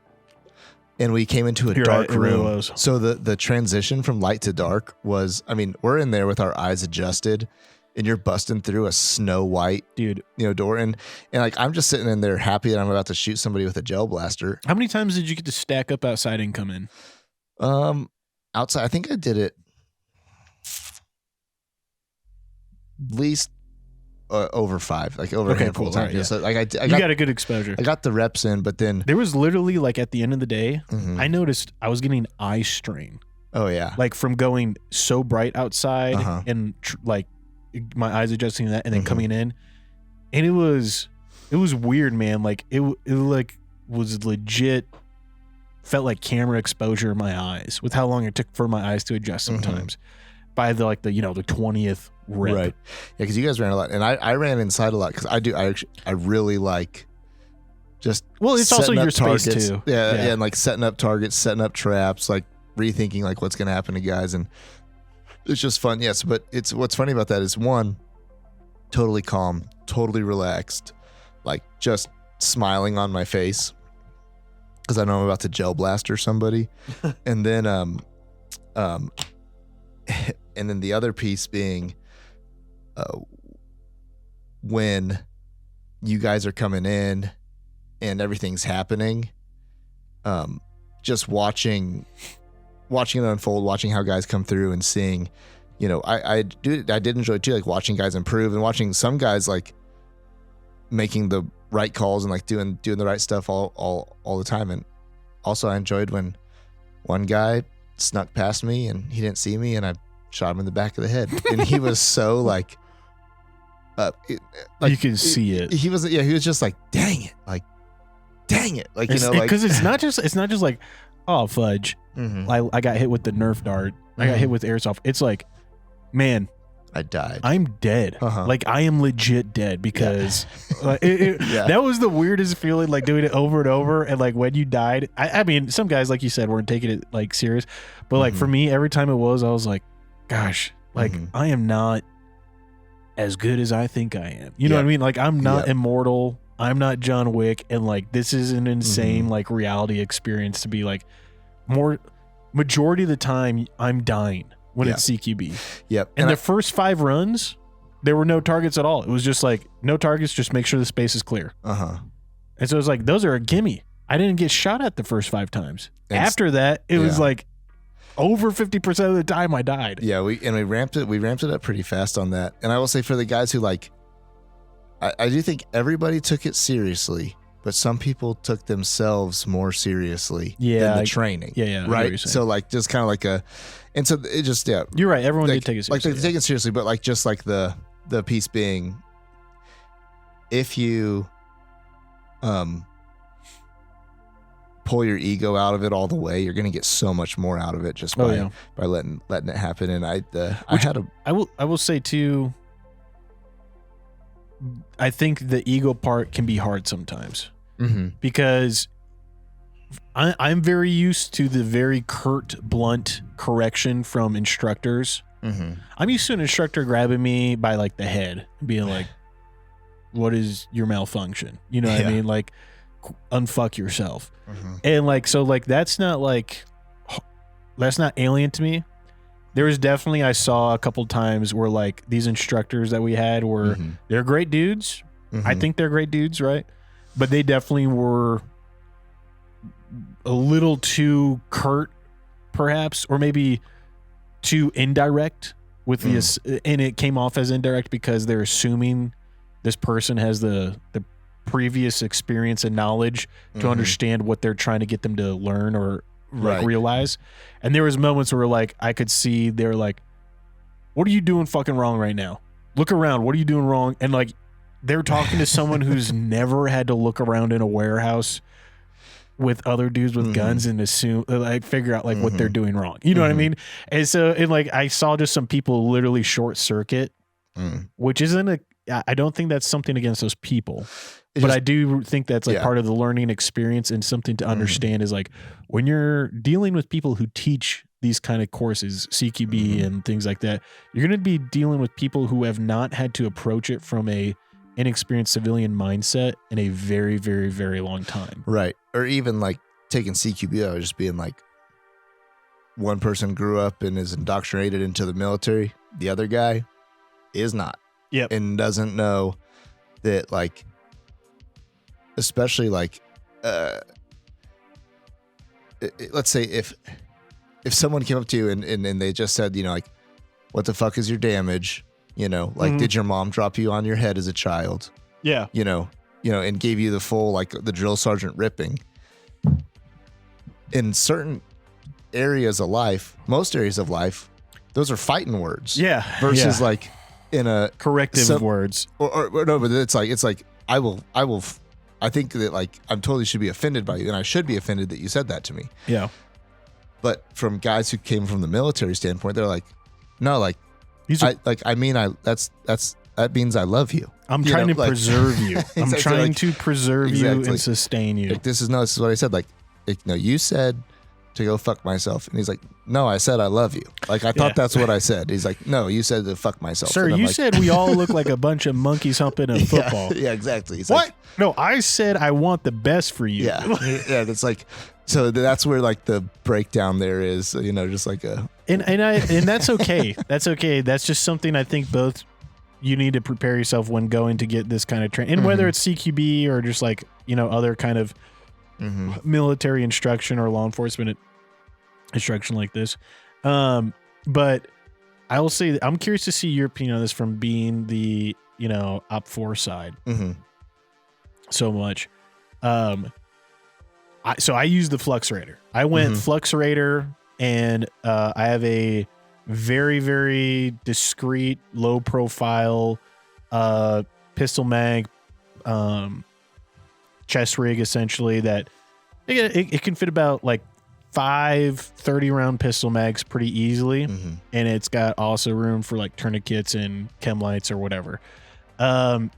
And we came into a dark room. Really was. So the transition from light to dark was, I mean, we're in there with our eyes adjusted and you're busting through a snow white door. And like, I'm just sitting in there happy that I'm about to shoot somebody with a gel blaster. How many times did you get to stack up outside and come in? Outside, I think I did it at least over 5, like over a handful of times. Right, yeah. So like I got a good exposure. I got the reps in, but then there was literally like at the end of the day, I noticed I was getting eye strain. Oh yeah, like from going so bright outside and like my eyes adjusting to that, and then coming in, and it was weird, man. Like it like was legit. Felt like camera exposure in my eyes with how long it took for my eyes to adjust sometimes. By the 20th rip. Right. Yeah, because you guys ran a lot, and I ran inside a lot because I really like just it's also your targets. Space too. Yeah, and like setting up targets, setting up traps, like rethinking like what's gonna happen to guys, and it's just fun. Yes, but it's what's funny about that is one, totally calm, totally relaxed, like just smiling on my face because I know I'm about to gel blaster somebody, and then and then the other piece being when you guys are coming in and everything's happening, just watching it unfold, watching how guys come through and seeing, I did enjoy too, like watching guys improve and watching some guys like making the right calls and like doing the right stuff all the time. And also I enjoyed when one guy snuck past me and he didn't see me and I shot him in the back of the head, and he was so like you can see it. He was just like, dang it, like because it's not just like, oh fudge, I got hit with the Nerf dart, I got hit with airsoft. It's like, man, I died. I'm dead. Like I am legit dead because that was the weirdest feeling, like doing it over and over. And like when you died, I mean, some guys, like you said, weren't taking it like serious, but like for me, every time I was like, gosh, like I am not as good as I think I am. You know what I mean? Like I'm not immortal. I'm not John Wick. And like, this is an insane like reality experience to be like majority of the time I'm dying when it's CQB. Yep. And the first 5 runs, there were no targets at all. It was just like, no targets, just make sure the space is clear. And so it was like, those are a gimme. I didn't get shot at the first 5 times. After that, it was like over 50% of the time I died. Yeah, we ramped it up pretty fast on that. And I will say for the guys who like, I do think everybody took it seriously, but some people took themselves more seriously than the training. Yeah. Right. So like just kind of like and so it just you're right. Everyone did take it seriously. Like they take it seriously, but like just like the piece being, if you pull your ego out of it all the way, you're gonna get so much more out of it just by letting it happen. And I will say too, I think the ego part can be hard sometimes because I'm very used to the very curt, blunt correction from instructors. I'm used to an instructor grabbing me by like the head and being like, what is your malfunction? You know what I mean? Like, unfuck yourself. And like, so like, that's not alien to me. There was definitely, I saw a couple times where like these instructors that we had were, they're great dudes. I think they're great dudes, right? But they definitely were a little too curt, perhaps, or maybe too indirect with this, and it came off as indirect because they're assuming this person has the previous experience and knowledge to understand what they're trying to get them to learn or like realize. And there was moments where like I could see they're like, what are you doing fucking wrong right now? Look around. What are you doing wrong? And like they're talking to someone who's never had to look around in a warehouse with other dudes with guns and assume like figure out like what they're doing wrong. You know what I mean? And so and like I saw just some people literally short circuit, which isn't I don't think that's something against those people. But I do think that's like part of the learning experience and something to understand is like when you're dealing with people who teach these kind of courses, CQB and things like that, you're going to be dealing with people who have not had to approach it from a inexperienced civilian mindset in a very, very, very long time. Right. Or even like taking CQB, I was just being like, one person grew up and is indoctrinated into the military. The other guy is not. Yep. And doesn't know that like, especially like, let's say if someone came up to you and they just said, you know, like, what the fuck is your damage? You know, like, did your mom drop you on your head as a child? Yeah. You know, and gave you the full, like the drill sergeant ripping. In certain areas of life, most areas of life, those are fighting words. Yeah. Versus like in a corrective words. Or no, but it's like, I think that like, I'm totally should be offended by you and I should be offended that you said that to me. Yeah. But from guys who came from the military standpoint, they're like, no, like, that means I love you. I'm trying to preserve you. I'm trying to preserve you and sustain you. Like, this is what I said. Like, no, you said to go fuck myself. And he's like, no, I said I love you. Like, I thought that's what I said. He's like, no, you said to fuck myself. Sir, you said we all look like a bunch of monkeys humping a football. Yeah, exactly. He's what? Like, no, I said I want the best for you. Yeah. Yeah, that's like, so that's where like the breakdown there is, you know, just like a... And that's okay. That's okay. That's just something I think both you need to prepare yourself when going to get this kind of training. And whether it's CQB or just like, you know, other kind of military instruction or law enforcement instruction like this. But I will say that I'm curious to see your opinion on this from being the, you know, Op 4 side so much. So I use the Flux Raider. I went Flux Raider, and I have a very, very discreet, low profile pistol mag chest rig, essentially, that it can fit about like 5 30-round pistol mags pretty easily. And it's got also room for like tourniquets and chem lights or whatever. And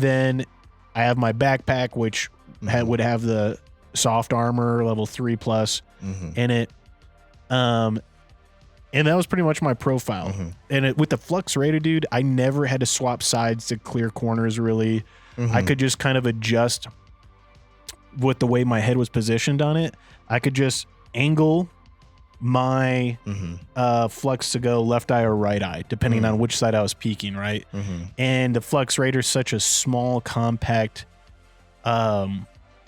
then I have my backpack, which would have the soft armor level 3+ in it. And that was pretty much my profile. And with the Flux Raider, dude, I never had to swap sides to clear corners, really. I could just kind of adjust with the way my head was positioned on it. I could just angle my Flux to go left eye or right eye, depending on which side I was peeking, right? And the Flux Raider is such a small, compact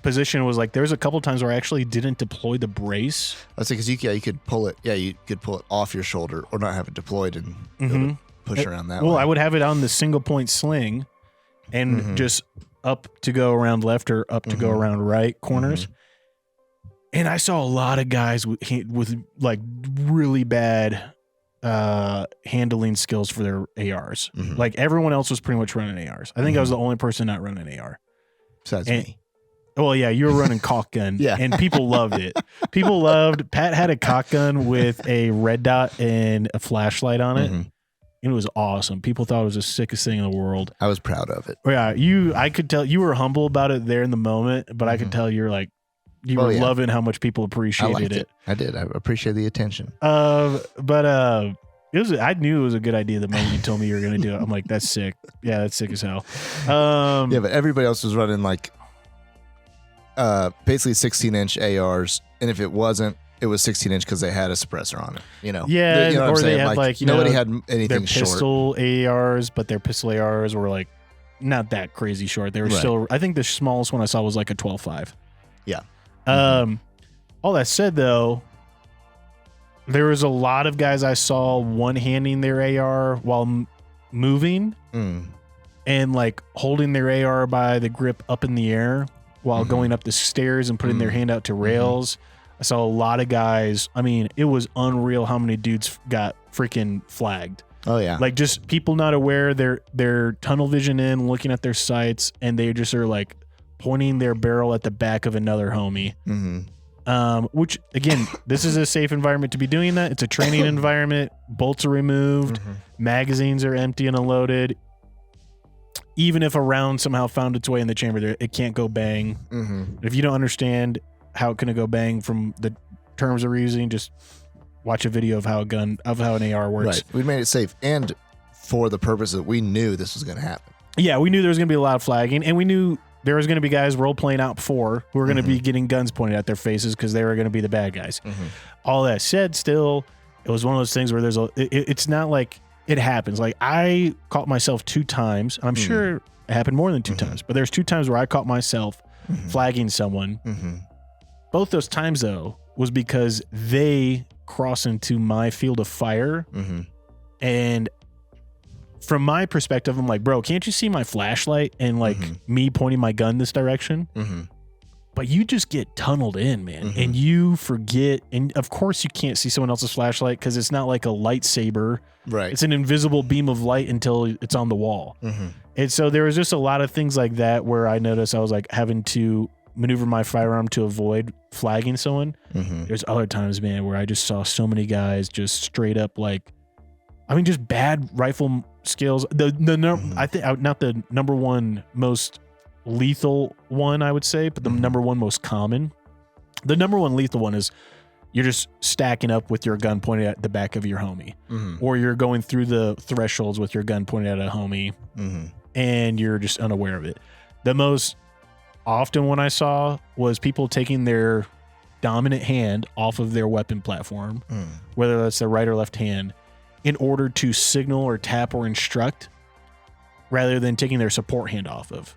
position. Was like, there's a couple times where I actually didn't deploy the brace. That's because you could pull it. Yeah, you could pull it off your shoulder or not have it deployed and be able to push around that way. Well, I would have it on the single point sling and just up to go around left or up to go around right corners. And I saw a lot of guys with like really bad handling skills for their ARs. Like everyone else was pretty much running ARs. I think I was the only person not running an AR. Besides me. Well, yeah, you were running caulk gun, and people loved it. Pat had a caulk gun with a red dot and a flashlight on it. And it was awesome. People thought it was the sickest thing in the world. I was proud of it. Yeah, I could tell you were humble about it there in the moment, but I could tell you're like, you were loving how much people appreciated it. I did. I appreciate the attention. But I knew it was a good idea the moment you told me you were going to do it. I'm like, that's sick. Yeah, that's sick as hell. Yeah, but everybody else was running like basically 16-inch ARs, and if it wasn't, it was 16-inch because they had a suppressor on it. You know, Yeah, you know what I'm or they saying? had like nobody had anything their short. pistol ARs, but their pistol ARs were like not that crazy short. They were still. I think the smallest one I saw was like a 12.5. Yeah. All that said, though, there was a lot of guys I saw one-handing their AR while moving and like holding their AR by the grip up in the air while going up the stairs and putting their hand out to rails. I saw a lot of guys. I mean, it was unreal how many dudes got freaking flagged. Oh yeah. Like just people not aware, they're tunnel vision in, looking at their sights, and they just are like pointing their barrel at the back of another homie. Which again, this is a safe environment to be doing that. It's a training environment. Bolts are removed, magazines are empty and unloaded. Even if a round somehow found its way in the chamber, it can't go bang. If you don't understand how it can go bang from the terms we're using, just watch a video of how an AR works. Right. We made it safe, and for the purpose that we knew this was going to happen. Yeah, we knew there was going to be a lot of flagging, and we knew there was going to be guys role playing out before who were going to be getting guns pointed at their faces because they were going to be the bad guys. All that said, still, it was one of those things where it's not like it happens. Like I caught myself 2 times. I'm sure it happened more than 2 times, but there's 2 times where I caught myself flagging someone. Both those times though was because they crossed into my field of fire, and from my perspective, I'm like, bro, can't you see my flashlight and like me pointing my gun this direction? But you just get tunneled in, man, and you forget. And of course, you can't see someone else's flashlight because it's not like a lightsaber. Right. It's an invisible beam of light until it's on the wall. And so there was just a lot of things like that where I noticed I was like having to maneuver my firearm to avoid flagging someone. There's other times, man, where I just saw so many guys just straight up like, I mean, just bad rifle skills. I think not the number one most lethal one, I would say, but the number one most common. The number one lethal one is you're just stacking up with your gun pointed at the back of your homie, or you're going through the thresholds with your gun pointed at a homie, and you're just unaware of it. The most often one I saw was people taking their dominant hand off of their weapon platform, whether that's their right or left hand, in order to signal or tap or instruct rather than taking their support hand off of.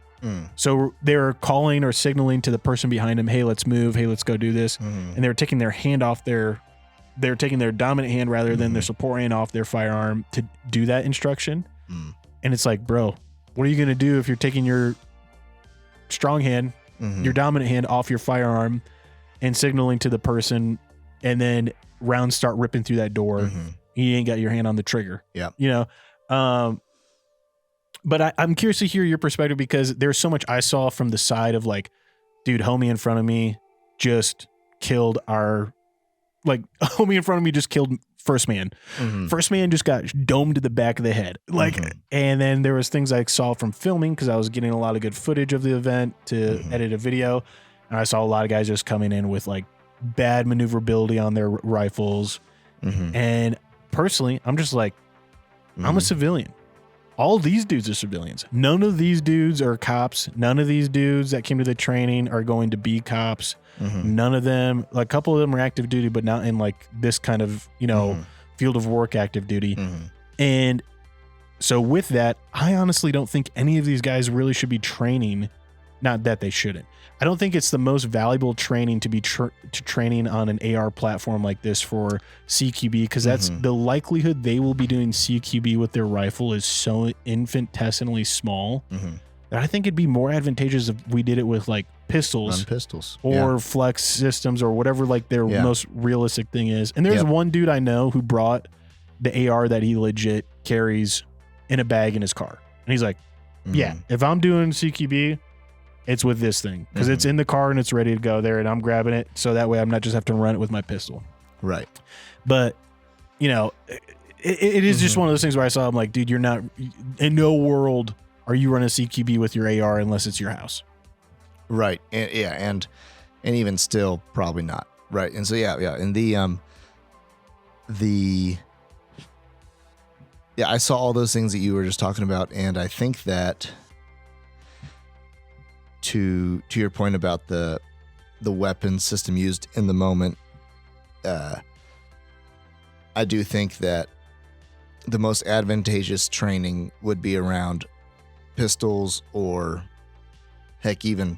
So they're calling or signaling to the person behind them, hey, let's move. Hey, let's go do this. And they're taking their hand off they're taking their dominant hand rather than their support hand off their firearm to do that instruction. And it's like, bro, what are you going to do if you're taking your strong hand, your dominant hand off your firearm and signaling to the person, and then rounds start ripping through that door? You ain't got your hand on the trigger. Yeah. You know, but I'm curious to hear your perspective because there's so much I saw from the side of like, dude, homie in front of me just killed homie in front of me just killed first man. First man just got domed to the back of the head. Like, and then there was things I saw from filming because I was getting a lot of good footage of the event to edit a video. And I saw a lot of guys just coming in with like bad maneuverability on their rifles. And personally, I'm just like, I'm a civilian. All these dudes are civilians. None of these dudes are cops. None of these dudes that came to the training are going to be cops. None of them, like a couple of them are active duty, but not in like this kind of, you know, field of work active duty. And so with that, I honestly don't think any of these guys really should be training. Not that they shouldn't. I don't think it's the most valuable training to be training on an AR platform like this for CQB, because that's the likelihood they will be doing CQB with their rifle is so infinitesimally small that I think it'd be more advantageous if we did it with like pistols or flex systems or whatever like their most realistic thing is. And there's one dude I know who brought the AR that he legit carries in a bag in his car. And he's like, yeah, if I'm doing CQB, it's with this thing because it's in the car and it's ready to go there and I'm grabbing it. So that way I'm not just have to run it with my pistol. Right. But you know, it is just one of those things where I saw, I'm like, dude, you're not in no world are you running a CQB with your AR unless it's your house. Right. And even still probably not. Right. And so, and I saw all those things that you were just talking about. And I think that to your point about the weapon system used in the moment, I do think that the most advantageous training would be around pistols or heck, even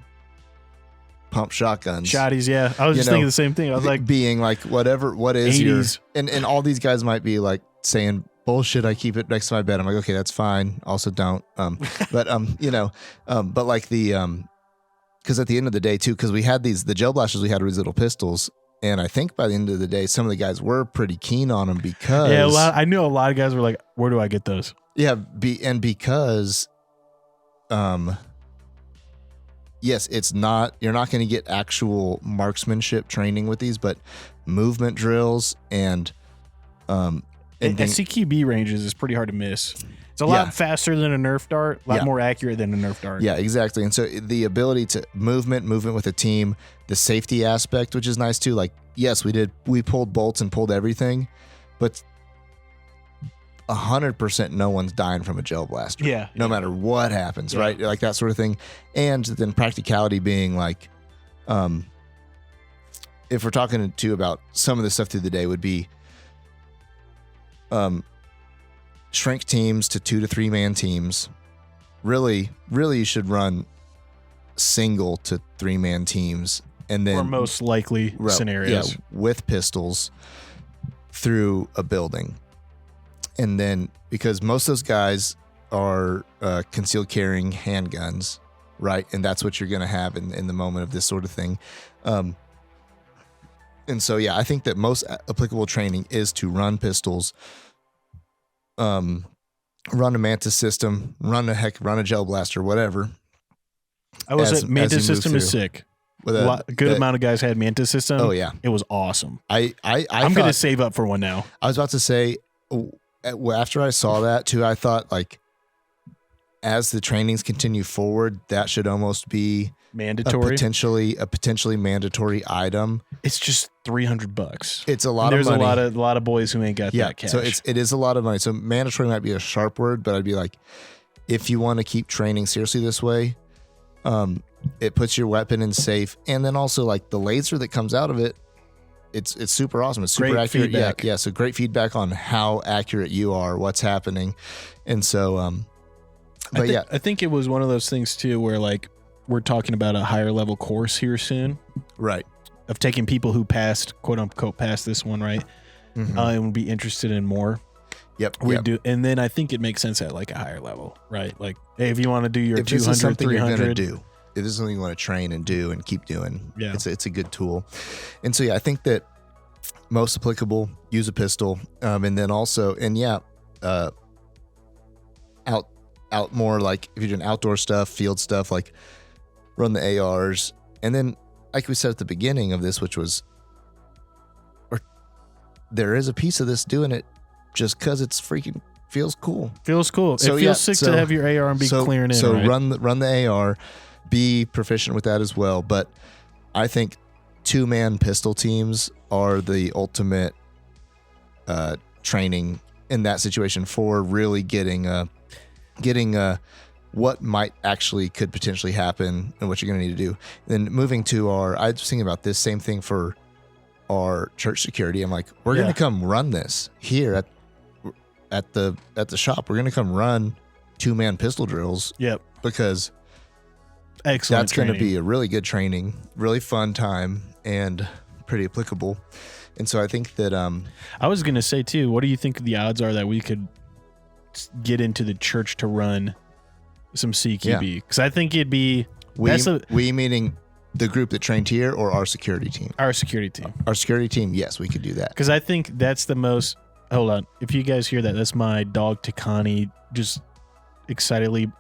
pump shotguns. Shotties, yeah. I was just thinking the same thing. I was like, being like, what is 80s. And all these guys might be like saying, bullshit, I keep it next to my bed. I'm like, okay, that's fine. Also don't. But like because at the end of the day too, because we had the gel blasters, we had these little pistols. And I think by the end of the day, some of the guys were pretty keen on them because I knew a lot of guys were like, where do I get those? Yeah, because yes, you're not going to get actual marksmanship training with these, but movement drills and at CQB ranges is pretty hard to miss. It's a lot faster than a Nerf dart, a lot more accurate than a Nerf dart. Yeah, exactly. And so the ability to movement with a team, the safety aspect, which is nice too. Like, yes, we pulled bolts and pulled everything, but 100% no one's dying from a gel blaster. Yeah. No matter what happens, right? Like that sort of thing. And then practicality being like, if we're talking to about some of the stuff through the day would be, shrink teams to 2 to 3 man teams. Really you should run single to 3 man teams, and then or most likely scenarios with pistols through a building. And then because most of those guys are concealed carrying handguns, right? And that's what you're going to have in the moment of this sort of thing. And so, I think that most applicable training is to run pistols, run a Mantis system, run a gel blaster, whatever. I was at Mantis system is sick. With a good amount of guys had Mantis system. Oh yeah, it was awesome. I'm going to save up for one now. I was about to say, after I saw that too, I thought like, as the trainings continue forward, that should almost be mandatory, a potentially mandatory item. It's just $300. It's a lot of money. There's a lot of boys who ain't got that cash. So it is a lot of money. So mandatory might be a sharp word, but I'd be like, if you want to keep training seriously this way, it puts your weapon in safe, and then also like the laser that comes out of it, it's super awesome. It's super great accurate. Feedback. Yeah. So great feedback on how accurate you are, what's happening, and so I think it was one of those things too, where like we're talking about a higher level course here soon, right? Of taking people who passed, quote unquote, passed this one, right? Mm-hmm. And would be interested in more. Yep. Do, and then I think it makes sense at like a higher level, right? Like, hey, if you want to do your if 200, 300, do. If this is something you want to train and do and keep doing, yeah, it's a good tool. And so I think that most applicable, use a pistol, and then also, out more like if you're doing outdoor stuff, field stuff, like run the ARs. And then, like we said at the beginning of this, which was, there is a piece of this doing it just because it's freaking feels cool. Feels cool. So it feels sick to have your AR and be clearing in. So right? run the AR, be proficient with that as well. But I think 2-man pistol teams are the ultimate training in that situation for really getting what might actually could potentially happen and what you're going to need to do. Then moving to I was thinking about this same thing for our church security. I'm like, we're going to come run this here at the shop. We're going to come run 2-man pistol drills. Yep. Because excellent. That's going to be a really good training, really fun time, and pretty applicable. And so I think that I was going to say too, what do you think the odds are that we could get into the church to run some CQB? Because I think it'd be we meaning the group that trained here or our security team? Our security team. Our security team, yes, we could do that. Because I think that's the most. Hold on, if you guys hear that, that's my dog Takani just excitedly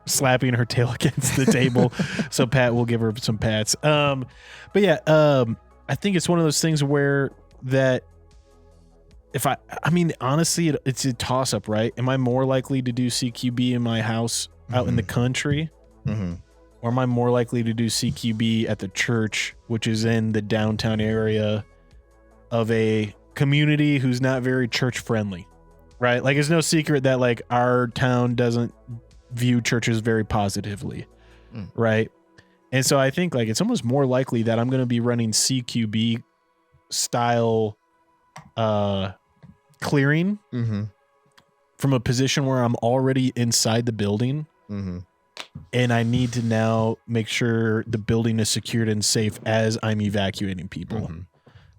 slapping her tail against the table. So Pat will give her some pats. But yeah, I think it's one of those things where that. If I mean, honestly, it's a toss up, right? Am I more likely to do CQB in my house out in the country? Mm-hmm. Or am I more likely to do CQB at the church, which is in the downtown area of a community who's not very church friendly, right? Like, it's no secret that like our town doesn't view churches very positively. right? And so I think like it's almost more likely that I'm going to be running CQB style clearing from a position where I'm already inside the building. And I need to now make sure the building is secured and safe as I'm evacuating people,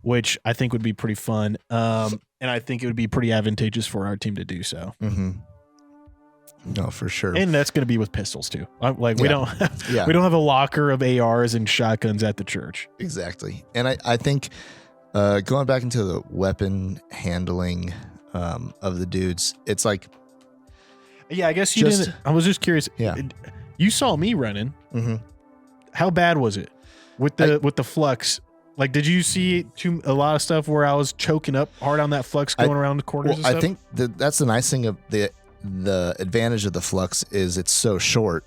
which I think would be pretty fun. And I think it would be pretty advantageous for our team to do so. No, for sure. And that's going to be with pistols too. We don't have a locker of ARs and shotguns at the church. Exactly. And I think going back into the weapon handling of the dudes, it's like, yeah, I guess you didn't. I was just curious. Yeah. You saw me running. How bad was it with the flux? Like, did you see a lot of stuff where I was choking up hard on that flux going around the corners? Well, I think that's the nice thing of the advantage of the flux is it's so short.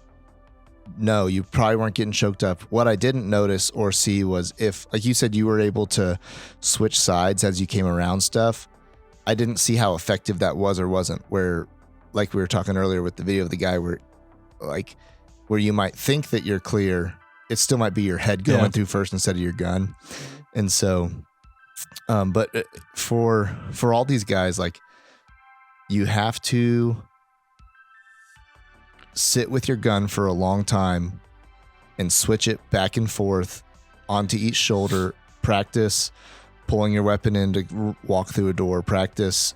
No, you probably weren't getting choked up. What I didn't notice or see was if, like you said, you were able to switch sides as you came around stuff. I didn't see how effective that was or wasn't. Where, like we were talking earlier with the video of the guy where you might think that you're clear, it still might be your head going through first instead of your gun. And so, but for all these guys, like, you have to sit with your gun for a long time and switch it back and forth onto each shoulder, practice pulling your weapon in to walk through a door, practice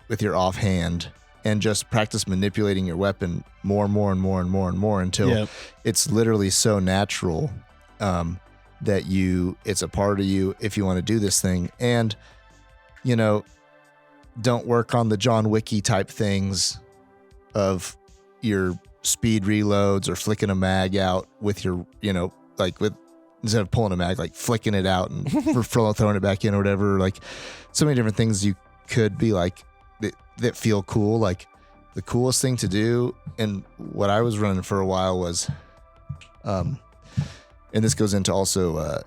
with your offhand, and just practice manipulating your weapon more and more and more and more and more until it's literally so natural that it's a part of you if you want to do this thing. And, don't work on the John Wicky type things of your speed reloads or flicking a mag out with your, instead of pulling a mag, like flicking it out and throwing it back in or whatever. Like, so many different things you could be like that feel cool. Like, the coolest thing to do, and what I was running for a while was, and this goes into also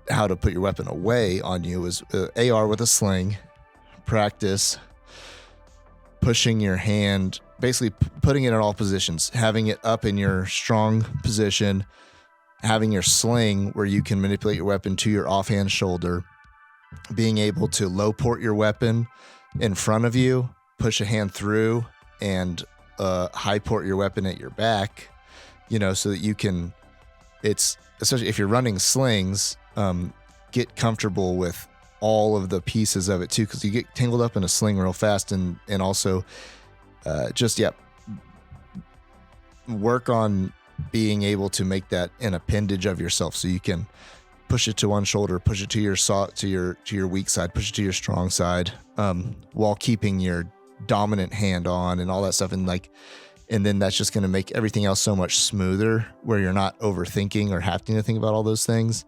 how to put your weapon away on you, is AR with a sling. Practice pushing your hand, basically putting it in all positions, having it up in your strong position, having your sling where you can manipulate your weapon to your offhand shoulder, being able to low port your weapon in front of you, push a hand through, and high port your weapon at your back, so that you can, especially if you're running slings, get comfortable with all of the pieces of it too, because you get tangled up in a sling real fast, and also work on being able to make that an appendage of yourself, so you can push it to one shoulder, push it to your weak side, push it to your strong side, while keeping your dominant hand on and all that stuff, and then that's just going to make everything else so much smoother, where you're not overthinking or having to think about all those things.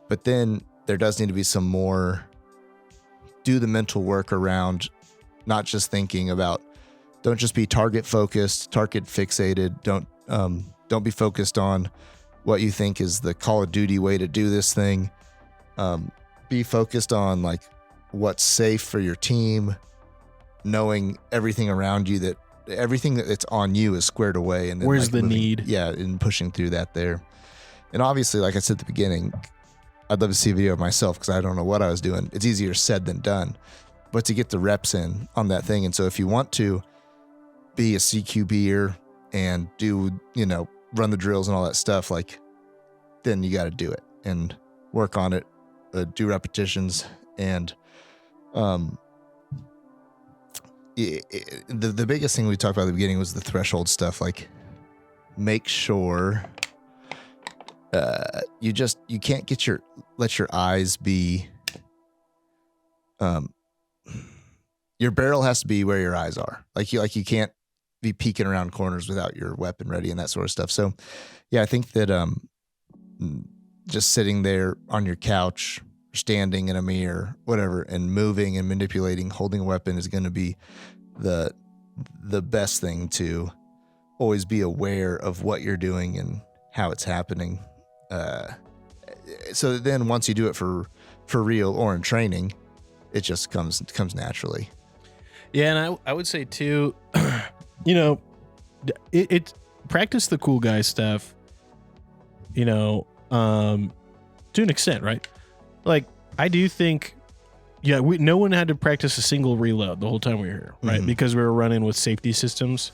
But then there does need to be some more, do the mental work around not just thinking about, don't just be target focused, target fixated. Don't be focused on what you think is the Call of Duty way to do this thing. Be focused on like what's safe for your team, knowing everything around you, that everything that's on you is squared away. And then where's the need? Yeah. And pushing through that there. And obviously, like I said at the beginning, I'd love to see a video of myself because I don't know what I was doing. It's easier said than done, but to get the reps in on that thing. And so if you want to be a CQBer and do, run the drills and all that stuff, then you got to do it and work on it, do repetitions. And the biggest thing we talked about at the beginning was the threshold stuff. Like, make sure you can't let your eyes be, your barrel has to be where your eyes are. You can't be peeking around corners without your weapon ready and that sort of stuff. So yeah, I think that just sitting there on your couch, standing in a mirror, whatever, and moving and manipulating, holding a weapon is going to be the best thing to always be aware of what you're doing and how it's happening. So then once you do it for real or in training, it just comes naturally. Yeah. And I would say too, it's practice the cool guy stuff, you know, to an extent, right? Like, I do think, no one had to practice a single reload the whole time we were here, right? Because we were running with safety systems.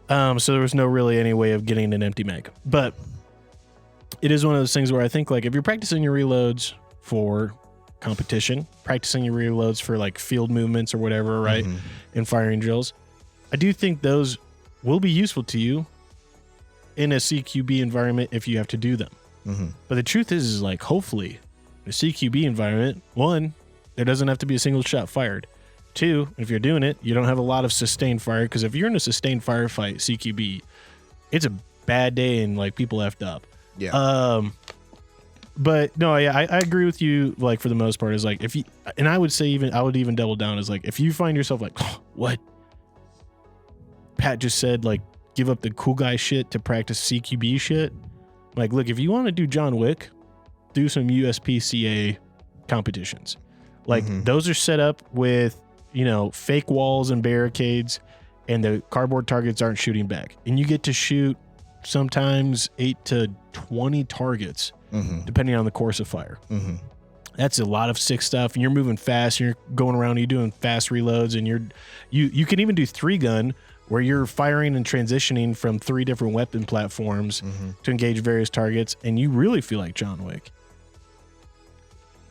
So there was no really any way of getting an empty mag. But it is one of those things where I think, like, if you're practicing your reloads for competition, practicing your reloads for like field movements or whatever, right? In firing drills, I do think those will be useful to you in a CQB environment if you have to do them. But the truth is like, hopefully in a CQB environment, one, there doesn't have to be a single shot fired. Two, if you're doing it, you don't have a lot of sustained fire, because if you're in a sustained firefight CQB, it's a bad day and like people effed up. But no, yeah, I agree with you. Like, for the most part, is like, if you, and I would even double down, is like, if you find yourself like, oh, what Pat just said, like, give up the cool guy shit to practice CQB shit. Like, look, if you want to do John Wick, do some USPCA competitions. Like, those are set up with, you know, fake walls and barricades, and the cardboard targets aren't shooting back. And you get to shoot sometimes 8 to 20 targets, depending on the course of fire. That's a lot of sick stuff, and you're moving fast, and you're going around, you're doing fast reloads, and you can even do 3-gun, where you're firing and transitioning from 3 different weapon platforms to engage various targets, and you really feel like John Wick.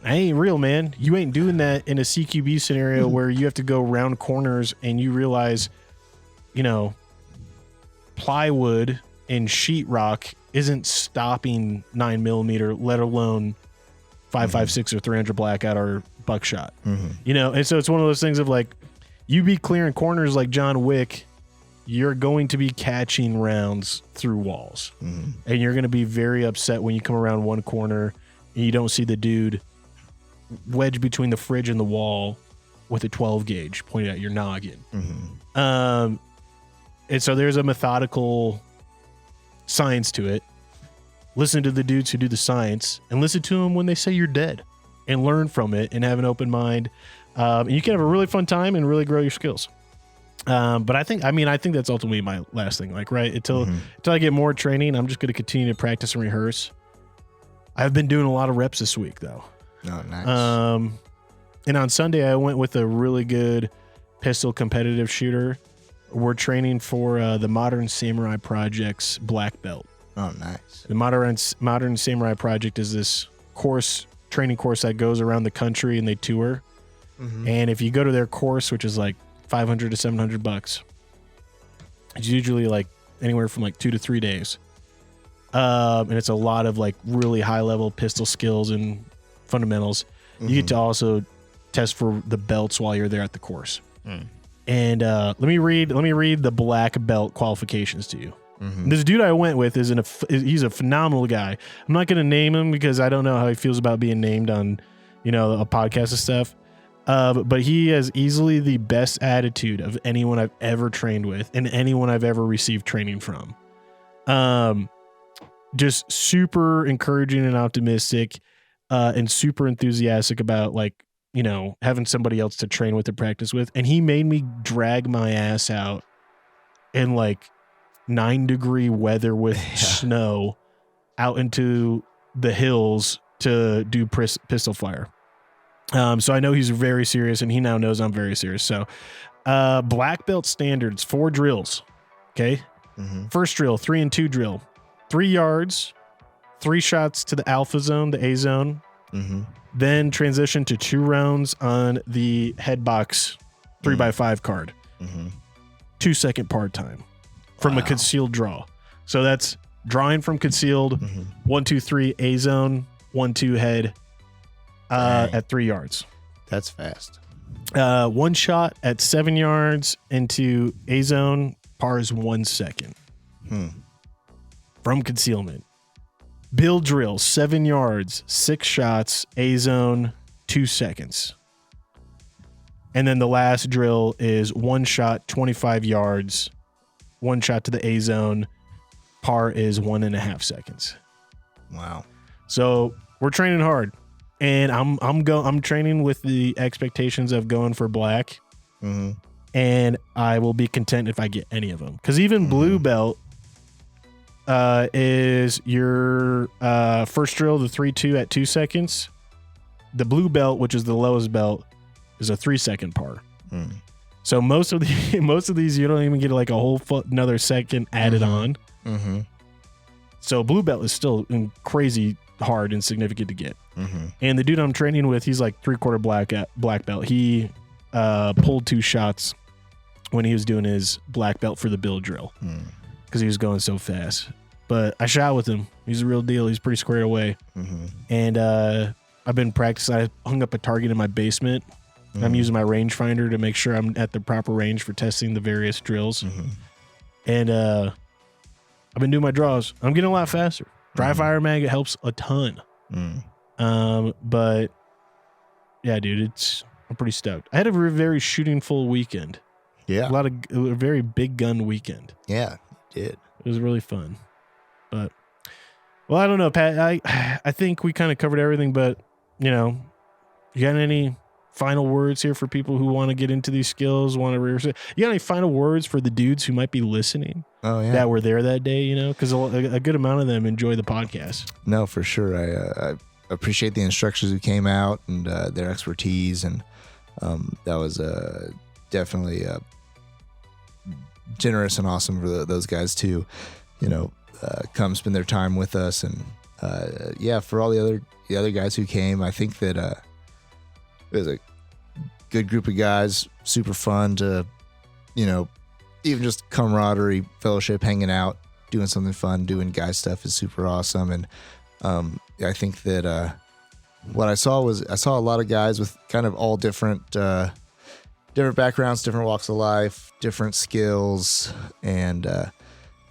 I ain't real, man. You ain't doing that in a CQB scenario where you have to go round corners and you realize, you know, plywood and sheetrock isn't stopping 9mm, let alone 5.56 or 300 blackout or buckshot. You know, and so it's one of those things of like, you be clearing corners like John Wick, you're going to be catching rounds through walls. And you're going to be very upset when you come around one corner and you don't see the dude wedged between the fridge and the wall with a 12 gauge pointed at your noggin. And so there's a methodical science to it. Listen to the dudes who do the science, and listen to them when they say you're dead, and learn from it and have an open mind. And you can have a really fun time and really grow your skills. But I think that's ultimately my last thing. Like, right, until I get more training, I'm just going to continue to practice and rehearse. I've been doing a lot of reps this week, though. Oh, nice. And on Sunday, I went with a really good pistol competitive shooter. We're training for the Modern Samurai Project's black belt. Oh, nice. The Modern Samurai Project is this training course that goes around the country, and they tour. And if you go to their course, which is like $500 to $700, it's usually like anywhere from like 2 to 3 days. And it's a lot of like really high level pistol skills and fundamentals. You get to also test for the belts while you're there at the course. And let me read the black belt qualifications to you. This dude I went with he's a phenomenal guy. I'm not going to name him because I don't know how he feels about being named on, you know, a podcast and stuff. But he has easily the best attitude of anyone I've ever trained with and anyone I've ever received training from. Just super encouraging and optimistic, and super enthusiastic about, like, you know, having somebody else to train with and practice with. And he made me drag my ass out in like 9-degree weather with snow out into the hills to do pistol fire. So I know he's very serious, and he now knows I'm very serious. So, black belt standards, 4 drills. Okay. First drill, 3 and 2 drill, 3 yards, 3 shots to the alpha zone, the A zone. Then transition to 2 rounds on the head box 3x5 card. 2-second part time from a concealed draw. So that's drawing from concealed, 1, 2, 3 A zone, 1, 2 head, at 3 yards. That's fast. 1 shot at 7 yards into A zone, par is 1 second. From concealment. Build drill, 7 yards, 6 shots, A zone, 2 seconds. And then the last drill is 1 shot, 25 yards, 1 shot to the A zone, par is 1.5 seconds. Wow. So we're training hard, and I'm training with the expectations of going for black. and I will be content if I get any of them. Because even blue belt is your first drill, the 3-2 at 2 seconds. The blue belt, which is the lowest belt, is a 3-second par. So most of these you don't even get like a whole another second added on. So blue belt is still crazy hard and significant to get. And the dude I'm training with, he's like 3/4 black belt. He pulled 2 shots when he was doing his black belt for the bill drill because he was going so fast. But I shot with him. He's a real deal. He's pretty squared away. And I've been practicing. I hung up a target in my basement. I'm using my rangefinder to make sure I'm at the proper range for testing the various drills. And I've been doing my draws. I'm getting a lot faster. Dry fire mag, it helps a ton. But yeah, dude, I'm pretty stoked. I had a very shooting full weekend. Yeah. A very big gun weekend. Yeah, you did. It was really fun. But, well, I don't know, Pat. I think we kind of covered everything, but, you got any final words here for people who want to get into these skills, you got any final words for the dudes who might be listening that were there that day, because a good amount of them enjoy the podcast. No, for sure. I appreciate the instructors who came out and their expertise, and that was definitely generous and awesome for those guys too, come spend their time with us. And for all the other guys who came, I think that it was a good group of guys, super fun to, even just camaraderie, fellowship, hanging out, doing something fun, doing guy stuff is super awesome. And I think that what I saw a lot of guys with kind of all different backgrounds, different walks of life, different skills, and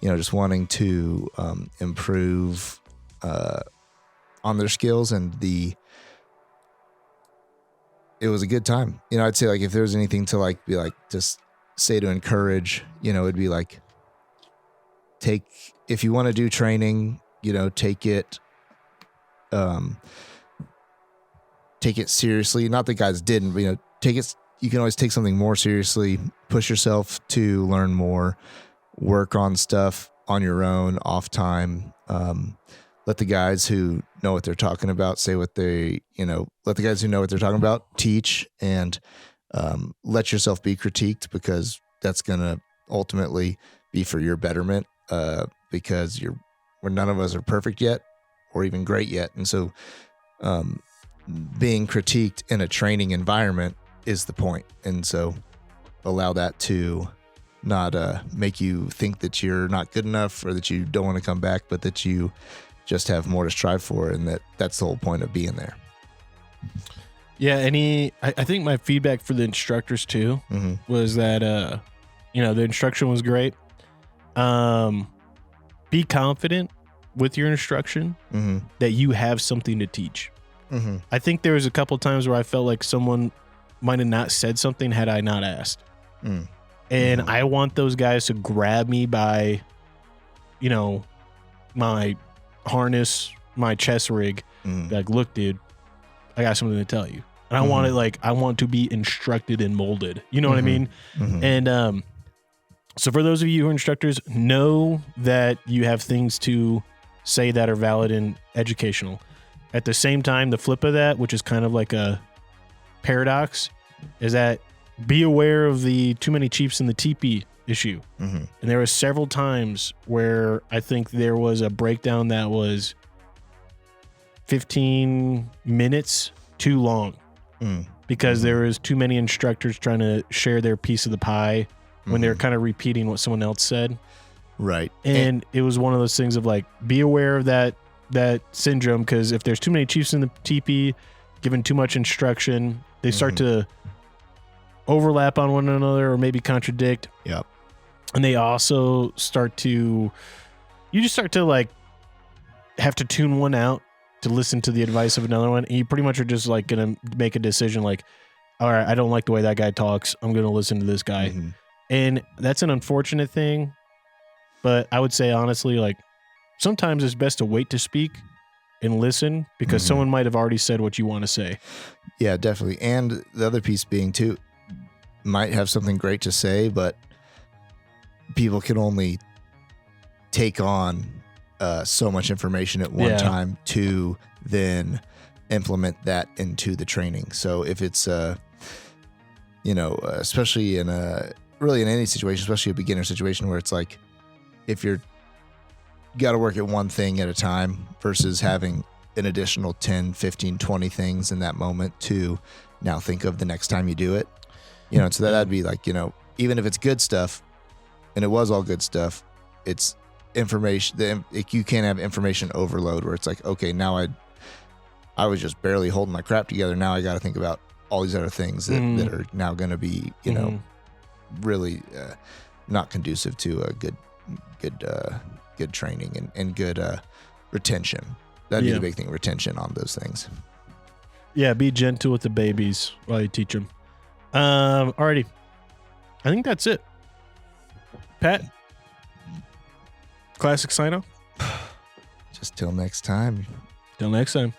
just wanting to improve on their skills. And it was a good time. I'd say like if there's anything to like be like just say to encourage, it'd be like if you want to do training, take it seriously. Not that guys didn't, but take it. You can always take something more seriously, push yourself to learn more, work on stuff on your own, off time. Let the guys who know what they're talking about say what let the guys who know what they're talking about teach, and let yourself be critiqued, because that's going to ultimately be for your betterment, because none of us are perfect yet or even great yet. And so being critiqued in a training environment is the point. And so allow that to not make you think that you're not good enough or that you don't want to come back, but that you just have more to strive for, and that's the whole point of being there. Yeah, I think my feedback for the instructors too was that the instruction was great. Be confident with your instruction that you have something to teach. I think there was a couple times where I felt like someone might have not said something had I not asked. And I want those guys to grab me by, my harness, my chest rig, like, look, dude, I got something to tell you. And I want it I want to be instructed and molded. You know what I mean? And so for those of you who are instructors, know that you have things to say that are valid and educational. At the same time, the flip of that, which is kind of like a paradox, is that be aware of the too many chiefs in the teepee issue. And there were several times where I think there was a breakdown that was 15 minutes too long because there was too many instructors trying to share their piece of the pie when they're kind of repeating what someone else said. Right. And it was one of those things of like, be aware of that syndrome, because if there's too many chiefs in the teepee given too much instruction, they start to overlap on one another or maybe contradict. Yep. And they also start to like have to tune one out to listen to the advice of another one. And you pretty much are just like going to make a decision like, all right, I don't like the way that guy talks. I'm going to listen to this guy. And that's an unfortunate thing. But I would say honestly, like, sometimes it's best to wait to speak and listen, because someone might have already said what you want to say. Yeah, definitely. And the other piece being too, might have something great to say, but people can only take on so much information at one time to then implement that into the training. So if it's especially in any situation, especially a beginner situation where it's like if you're got to work at one thing at a time versus having an additional 10, 15, 20 things in that moment to now think of the next time you do it, so that'd be like, even if it's good stuff and it was all good stuff, it's information. You can't have information overload where it's like, okay, now I was just barely holding my crap together. Now I got to think about all these other things that are now going to be, really not conducive to a good training and good retention. That'd be the big thing, retention on those things. Yeah, be gentle with the babies while you teach them. Alrighty. I think that's it. Pat? Classic sign off? Just till next time. Till next time.